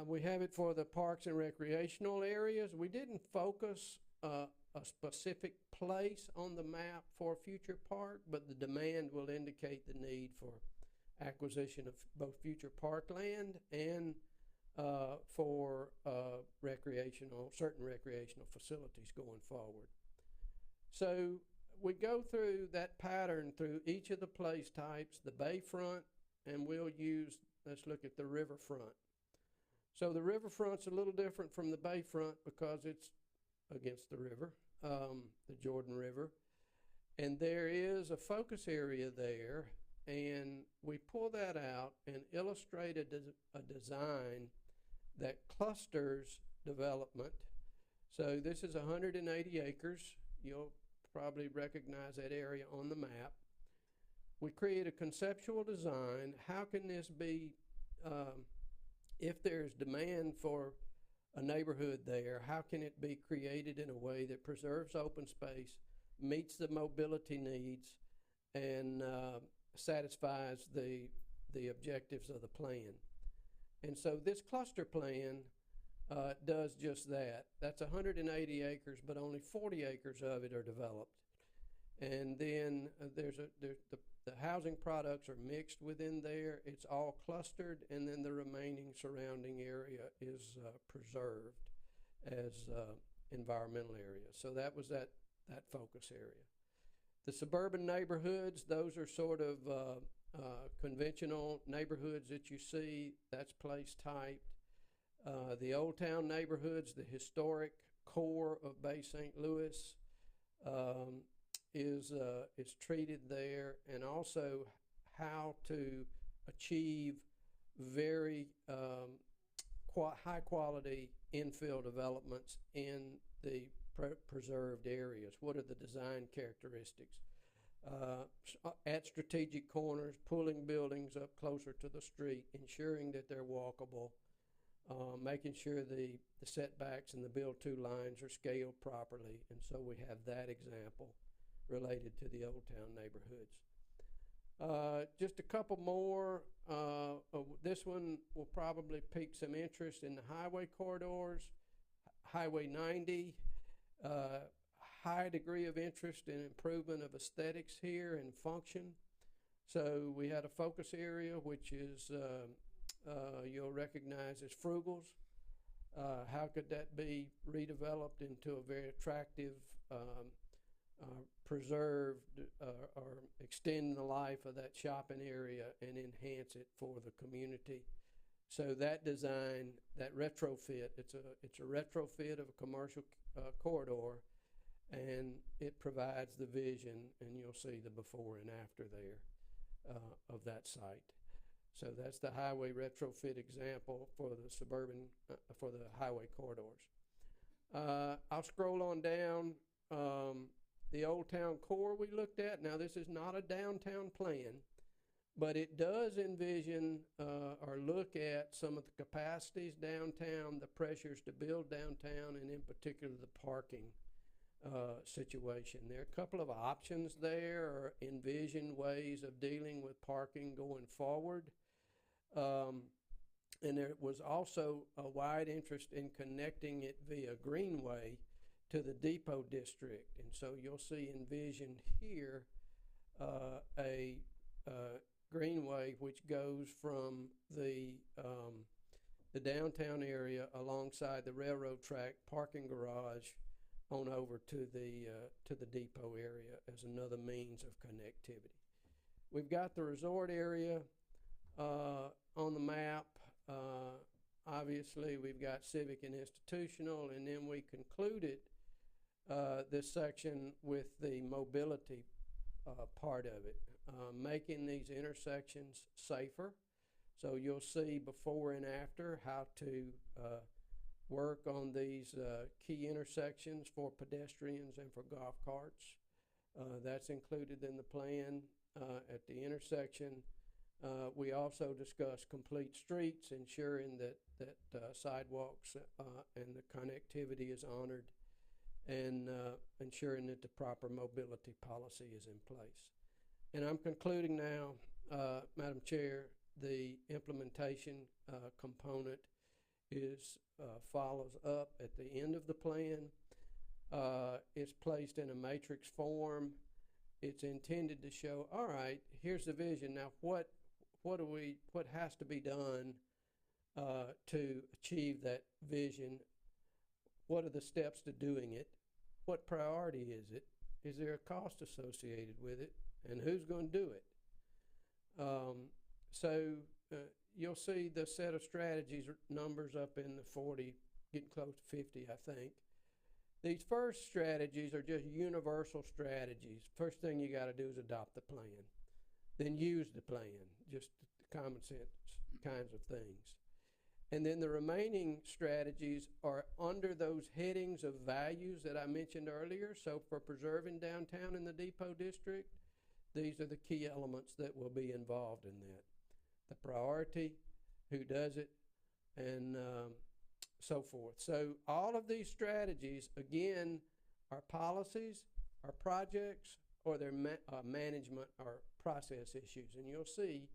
We have it for the parks and recreational areas. We didn't focus a specific place on the map for a future park, but the demand will indicate the need for acquisition of both future parkland and for certain recreational facilities going forward. So we go through that pattern through each of the place types, the bayfront, and let's look at the riverfront. So the riverfront's a little different from the bayfront because it's against the river, the Jordan River. And there is a focus area there, and we pull that out and illustrate a design that clusters development. So this is 180 acres. You'll probably recognize that area on the map. We create a conceptual design. How can this be, if there's demand for a neighborhood there, how can it be created in a way that preserves open space, meets the mobility needs, and satisfies the objectives of the plan? And so this cluster plan does just that. That's 180 acres, but only 40 acres of it are developed. And then the housing products are mixed within there. It's all clustered, and then the remaining surrounding area is preserved as environmental area. So that was that focus area. The suburban neighborhoods, those are sort of conventional neighborhoods that you see. That's place typed. The Old Town neighborhoods, the historic core of Bay St. Louis, is treated there, and also how to achieve very high quality infill developments in the preserved areas. What are the design characteristics? At strategic corners, pulling buildings up closer to the street, ensuring that they're walkable, making sure the setbacks and the build-to lines are scaled properly. And so we have that example related to the Old Town neighborhoods. Just a couple more. This one will probably pique some interest in the highway corridors. Highway 90, high degree of interest in improvement of aesthetics here and function. So we had a focus area, which is you'll recognize as Frugals. How could that be redeveloped into a very attractive, preserved, or extend the life of that shopping area and enhance it for the community? So that design, that retrofit, it's a retrofit of a commercial corridor, and it provides the vision, and you'll see the before and after there of that site. So that's the highway retrofit example for the suburban, for the highway corridors. I'll scroll on down. The Old Town core we looked at. Now this is not a downtown plan, but it does envision or look at some of the capacities downtown, the pressures to build downtown, and in particular the parking situation. There are a couple of options there, or envision ways of dealing with parking going forward. And there was also a wide interest in connecting it via Greenway to the Depot District. And so you'll see envisioned here a Greenway which goes from the downtown area alongside the railroad track parking garage on over to the depot area as another means of connectivity. We've got the resort area on the map. Obviously, we've got civic and institutional, and then we concluded this section with the mobility part of it, making these intersections safer. So you'll see before and after how to work on these key intersections for pedestrians and for golf carts. That's included in the plan at the intersection. We also discuss complete streets, ensuring that sidewalks and the connectivity is honored, and ensuring that the proper mobility policy is in place. And I'm concluding now, Madam Chair. The implementation component follows up at the end of the plan. It's placed in a matrix form. It's intended to show, all right, here's the vision. Now what has to be done to achieve that vision. What are the steps to doing it? What priority is it? Is there a cost associated with it? And who's going to do it? You'll see the set of strategies numbers up in the 40, getting close to 50, I think. These first strategies are just universal strategies. First thing you got to do is adopt the plan, then use the plan, just common sense kinds of things. And then the remaining strategies are under those headings of values that I mentioned earlier. So for preserving downtown in the Depot District, these are the key elements that will be involved in that. The priority, who does it, and so forth. So all of these strategies, again, are policies, are projects, or they're management or process issues. And you'll see,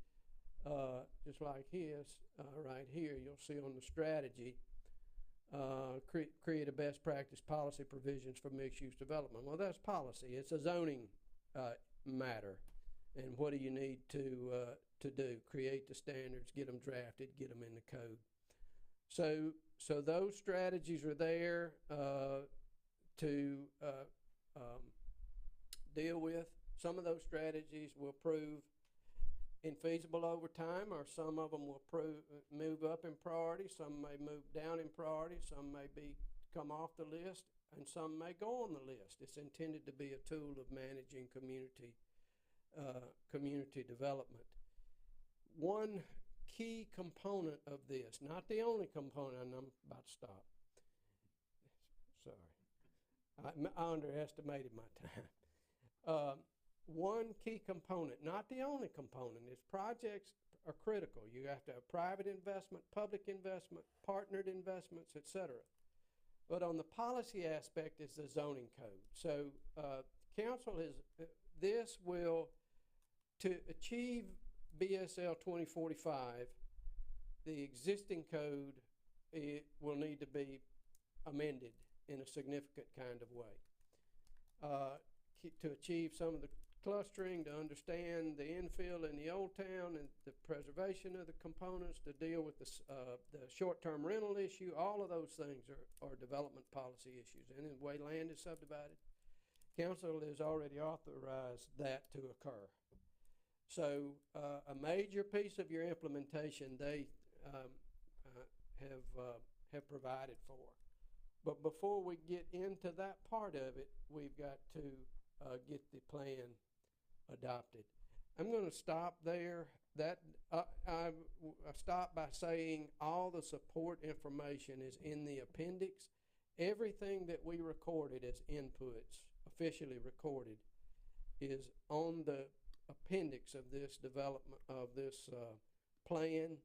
just like his, right here, you'll see on the strategy, create a best practice policy provisions for mixed-use development. Well, that's policy. It's a zoning matter. And what do you need to do? Create the standards, get them drafted, get them in the code. So those strategies are there to deal with. Some of those strategies will prove infeasible over time, or some of them will move up in priority. Some may move down in priority. Some may come off the list, and some may go on the list. It's intended to be a tool of managing community development. One key component of this, not the only component, and I'm about to stop. Sorry, I underestimated my time. One key component, not the only component, is projects are critical. You have to have private investment, public investment, partnered investments, etc. But on the policy aspect is the zoning code. So council this will, to achieve BSL 2045, the existing code will need to be amended in a significant kind of way. To achieve some of the clustering, to understand the infill in the old town and the preservation of the components, to deal with the short-term rental issue, all of those things are development policy issues. And in the way land is subdivided, council has already authorized that to occur. So a major piece of your implementation they have provided for. But before we get into that part of it, we've got to get the plan adopted. I'm going to stop there. I stop by saying all the support information is in the appendix. Everything that we recorded as inputs, officially recorded, is on the appendix of this development of this plan,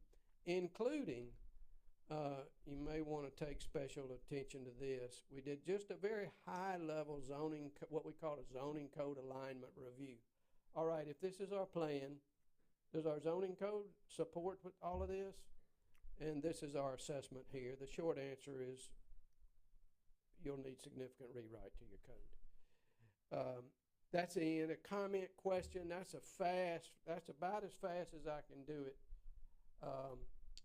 including you may want to take special attention to this. We did just a very high level zoning, what we call a zoning code alignment review. All right, if this is our plan, does our zoning code support with all of this? And this is our assessment here. The short answer is you'll need significant rewrite to your code. That's the end. A comment, question, that's about as fast as I can do it.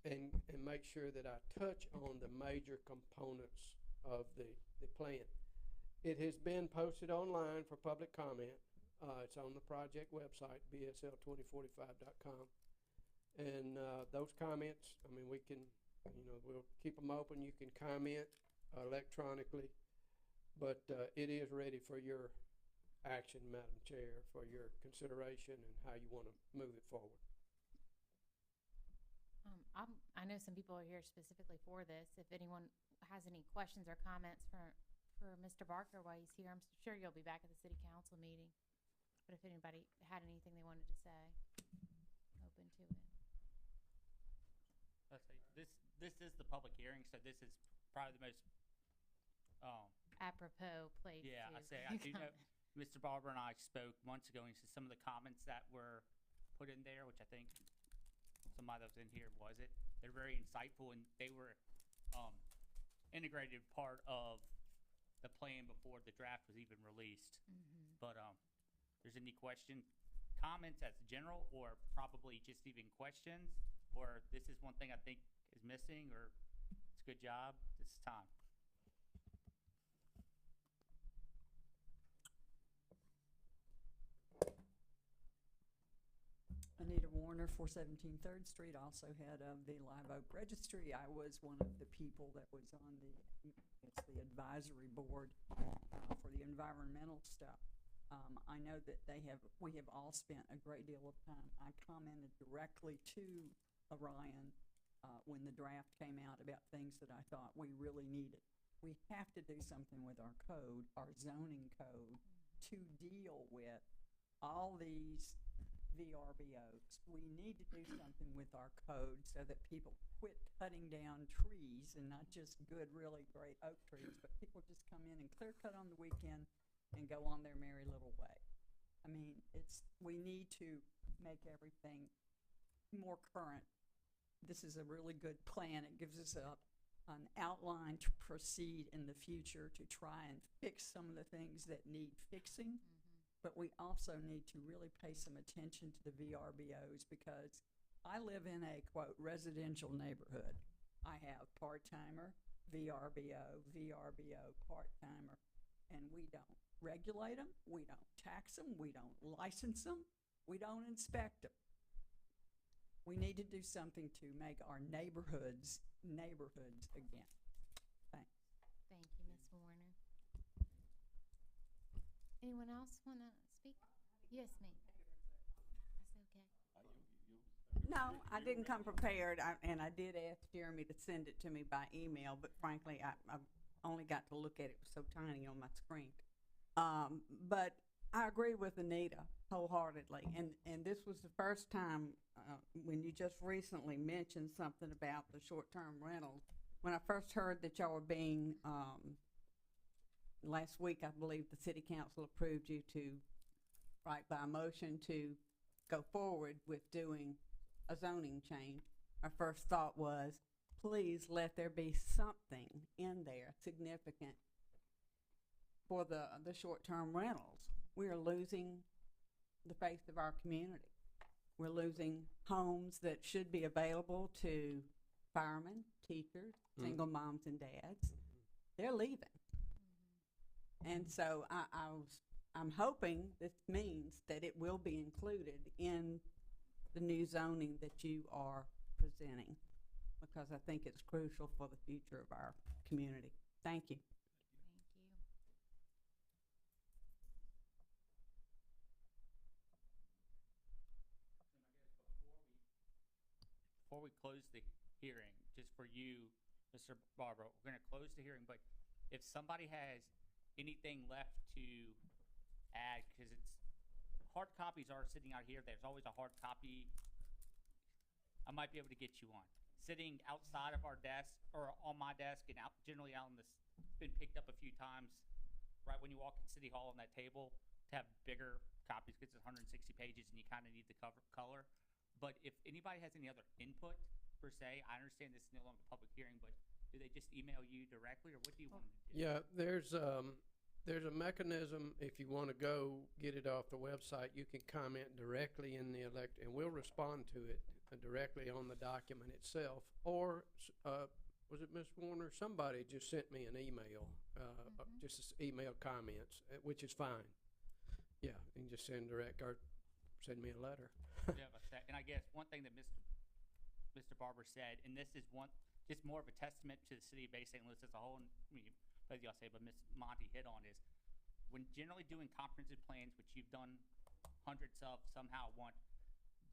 And make sure that I touch on the major components of the plan. It has been posted online for public comment. It's on the project website, bsl2045.com. And those comments, I mean, we can, we'll keep them open. You can comment electronically. But it is ready for your action, Madam Chair, for your consideration and how you want to move it forward. I know some people are here specifically for this. If anyone has any questions or comments for Mr. Barker while he's here, I'm sure you'll be back at the city council meeting. But if anybody had anything they wanted to say, open to it. Let's say this is the public hearing, so this is probably the most apropos place. Yeah, I do know. Mr. Barber and I spoke months ago, and he said some of the comments that were put in there, which I think somebody that was in here was it. They're very insightful, and they were integrated part of the plan before the draft was even released. Mm-hmm. But if there's any questions, comments as general, or probably just even questions, or this is one thing I think is missing, or it's a good job, this is time. Anita Warner, 417 3rd Street, also head of the Live Oak Registry. I was one of the people that was on it's the advisory board for the environmental stuff. I know that we have all spent a great deal of time. I commented directly to Orion when the draft came out about things that I thought we really needed. We have to do something with our code, our zoning code, to deal with all these VRBOs. We need to do something with our code so that people quit cutting down trees, and not just good, really great oak trees, but people just come in and clear cut on the weekend and go on their merry little way. I mean, we need to make everything more current. This is a really good plan. It gives us an outline to proceed in the future to try and fix some of the things that need fixing. But we also need to really pay some attention to the VRBOs, because I live in a, quote, residential neighborhood. I have part-timer, VRBO, part-timer, and we don't regulate them, we don't tax them, we don't license them, we don't inspect them. We need to do something to make our neighborhoods again. Thanks. Thank you, Ms. Warner. Anyone else want to speak? Yes, ma'am. That's okay. No, I didn't come prepared, and I did ask Jeremy to send it to me by email, but frankly, I've only got to look at it. It was so tiny on my screen. But I agree with Anita wholeheartedly, and this was the first time when you just recently mentioned something about the short-term rentals. When I first heard that y'all were being last week, I believe the city council approved you to, right, by a motion to go forward with doing a zoning change. My first thought was, please let there be something in there significant for the short-term rentals. We are losing the face of our community. We're losing homes that should be available to firemen, teachers, single moms and dads. They're leaving. And so I'm hoping this means that it will be included in the new zoning that you are presenting, because I think it's crucial for the future of our community. Thank you. Thank you. Before we close the hearing, just for you, Mr. Barber, we're gonna close the hearing, but if somebody has anything left to add, because it's, hard copies are sitting out here, there's always a hard copy I might be able to get you on. Sitting outside of our desk, or on my desk, and out, generally out on this, been picked up a few times, right when you walk in City Hall on that table, to have bigger copies, because it's 160 pages and you kind of need the color. But if anybody has any other input, per se, I understand this is no longer a public hearing, but do they just email you directly, or what do you want them to do? Yeah, there's a mechanism. If you want to go get it off the website, you can comment directly in the and we'll respond to it directly on the document itself. Or was it Ms. Warner? Somebody just sent me an email, just email comments, which is fine. Yeah, you can just send direct or send me a letter. Yeah, but and I guess one thing that Mr. Barber said, and this is just more of a testament to the city of Bay St. Louis as a whole, and I mean, as y'all say, but Ms. Monty hit on, is when generally doing comprehensive plans, which you've done hundreds of, somehow one,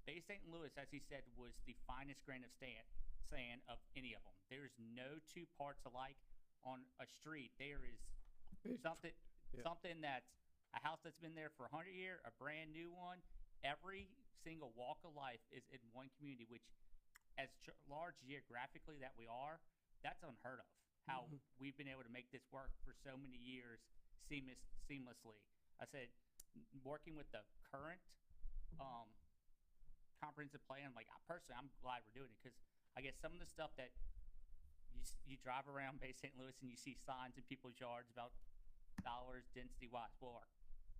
Bay St. Louis, as he said, was the finest grain of sand of any of them. There's no two parts alike on a street. There is something that's a house that's been there for 100 years, a brand new one. Every single walk of life is in one community, which, as large geographically that we are, that's unheard of. How we've been able to make this work for so many years seamlessly. I said, working with the current comprehensive plan, like personally, I'm glad we're doing it, because I guess some of the stuff that you drive around Bay St. Louis and you see signs in people's yards about dollars density-wise. Well,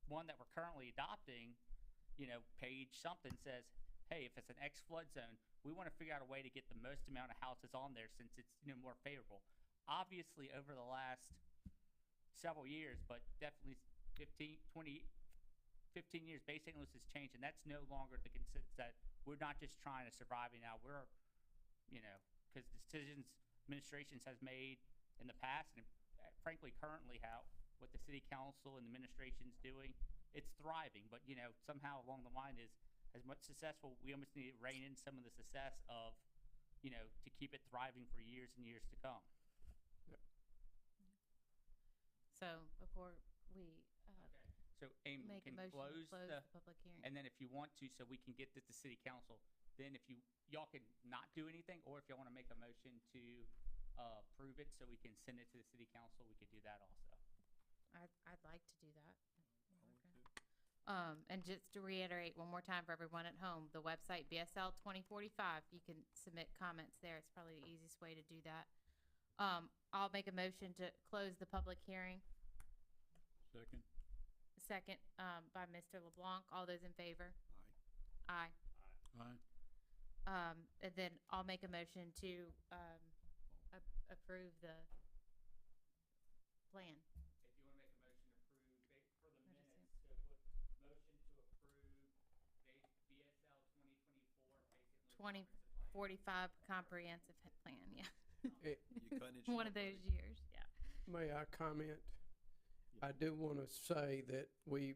one that we're currently adopting, page something says hey, if it's an X flood zone, we want to figure out a way to get the most amount of houses on there since it's, more favorable. Obviously, over the last several years, but definitely 15 years, Bay St. Louis has changed, and that's no longer the consensus that we're not just trying to survive now. We're, because decisions administrations has made in the past, and frankly, currently, what the city council and the administration's doing, it's thriving. But, somehow along the line is, as much successful, we almost need to rein in some of the success of, to keep it thriving for years and years to come. So before we, So Amy make a can motion to close close the, the public hearing. and then if you want to, so we can get this to city council, then if y'all can not do anything, or if y'all want to make a motion to approve it so we can send it to the city council, we could do that also. I'd like to do that. And just to reiterate one more time for everyone at home, the website BSL 2045, you can submit comments there. It's probably the easiest way to do that. I'll make a motion to close the public hearing. Second. Second, by Mr. LeBlanc. All those in favor? Aye. Aye. And then I'll make a motion to, approve the plan. If you want to make a motion to approve, for the minutes, to put motion to approve BSL 2045 comprehensive plan, yeah. You cutting it One short, of those buddy. years, yeah. May I comment? I do want to say that we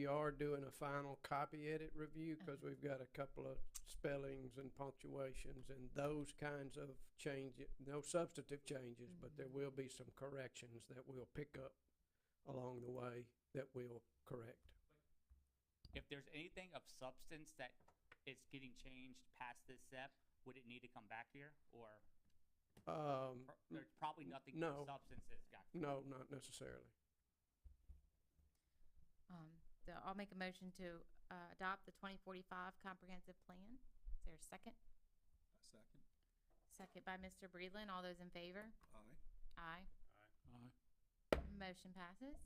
are doing a final copy edit review because we've got a couple of spellings and punctuations and those kinds of changes, no substantive changes, but there will be some corrections that we'll pick up along the way that we'll correct. If there's anything of substance that is getting changed past this step, would it need to come back here, or there's probably nothing no. of substance that's got? No, not necessarily. So I'll make a motion to adopt the 2045 comprehensive plan. Is there a second? Second. Second by Mr. Breland. All those in favor? Aye. Aye. Aye. Motion passes.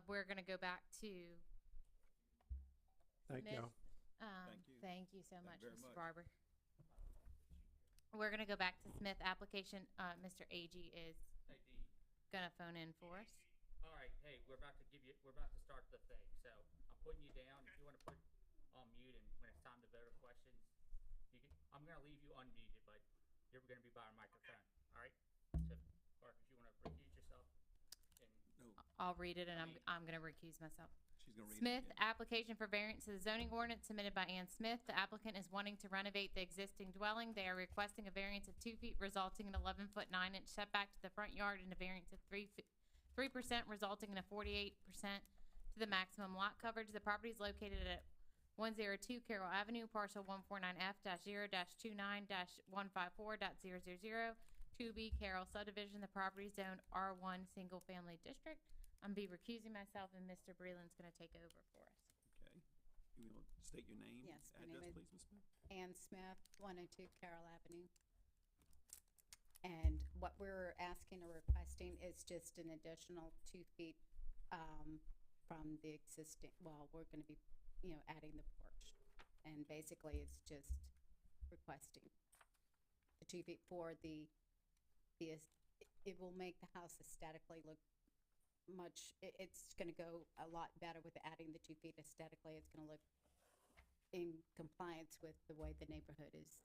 We're gonna go back to Thank Smith. y'all. Thank you. Thank you so Thank much, you very Mr. much. Barber. We're gonna go back to Smith application. Mr. AG is gonna phone in for us. All right, hey, we're about to start the thing, so I'm putting you down. If you want to put on mute, and when it's time to vote or questions, I'm gonna leave you unmuted, but you're gonna be by our microphone, all right? So, Clark, if you want to recuse yourself, and I'll read it, and I'm gonna recuse myself. She's gonna read it Smith, again. application for variance to the zoning ordinance submitted by Ann Smith. The applicant is wanting to renovate the existing dwelling. They are requesting a variance of 2 feet resulting in 11-foot 9-inch setback to the front yard and a variance of 3% resulting in a 48% to the maximum lot coverage. The property is located at 102 Carroll Avenue, parcel 149F-0-29-154.000, 2B Carroll subdivision. The property is zoned R1 single family district. I'm be recusing myself, and Mr. Breland's gonna take over for us. Okay. You want to state your name? Yes, my name Address, is please, Ms. Smith? Ann Smith, 102 Carroll Avenue. And what we're asking or requesting is just an additional 2 feet from the existing, well, we're gonna be, adding the porch. And basically, it's just requesting the 2 feet for it will make the house aesthetically look it's gonna go a lot better with adding the 2 feet aesthetically. It's gonna look in compliance with the way the neighborhood is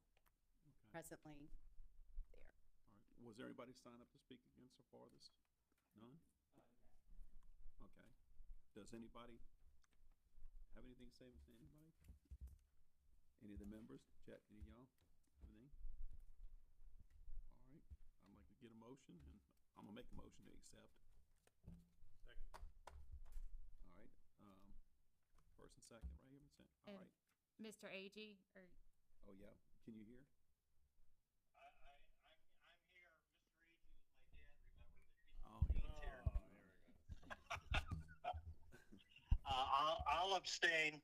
presently there. All right. Was there anybody signed up to speak again so far this? None? Okay. Does anybody have anything to say, anybody? Any of the members? Chet, any of y'all? Anything? All right. I'd like to get a motion, and I'm gonna make a motion to accept. Second. All right. First and second, right here, Ms. All And right. Mr. AG, or Oh, yeah. Can you hear? Oh, yeah. I'll abstain.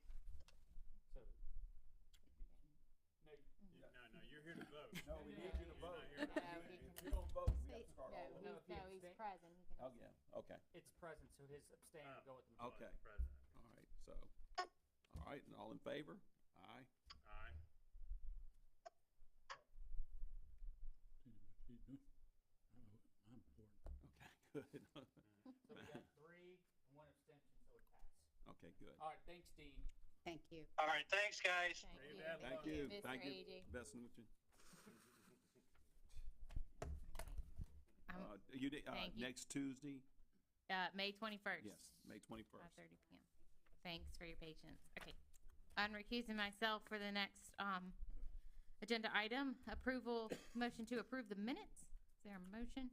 No, you're here to vote. No, we need you to vote. No, If you don't vote, we have to start all over. he's present. He can Oh, yeah, okay. it's present, so his abstain will go with the Okay. majority. All right, so, all right, and all in favor? Aye. Aye. good. So we got 3 and 1 abstention, so it passed. Okay, good. All right, thanks, Dean. Thank you. All right, thanks, guys. Thank you. Thank you, Mr. thank you. Agee. Best with you. Um, thank you. Next Tuesday? May 21st. Yes, May 21st. 5:30 PM. Thanks for your patience. Okay. I'm recusing myself for the next, agenda item, motion to approve the minutes. Is there a motion?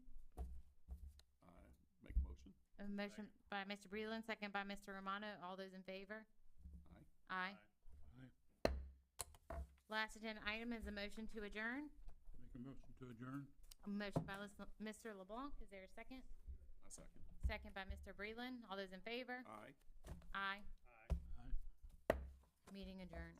Make a motion. A motion by Mr. Breland, second by Mr. Romano. All those in favor? Aye. Aye. Last agenda item is a motion to adjourn. Make a motion to adjourn. A motion by Mr. LeBlanc. Is there a second? A second. Second by Mr. Breland. All those in favor? Aye. Aye. Aye. Meeting adjourned.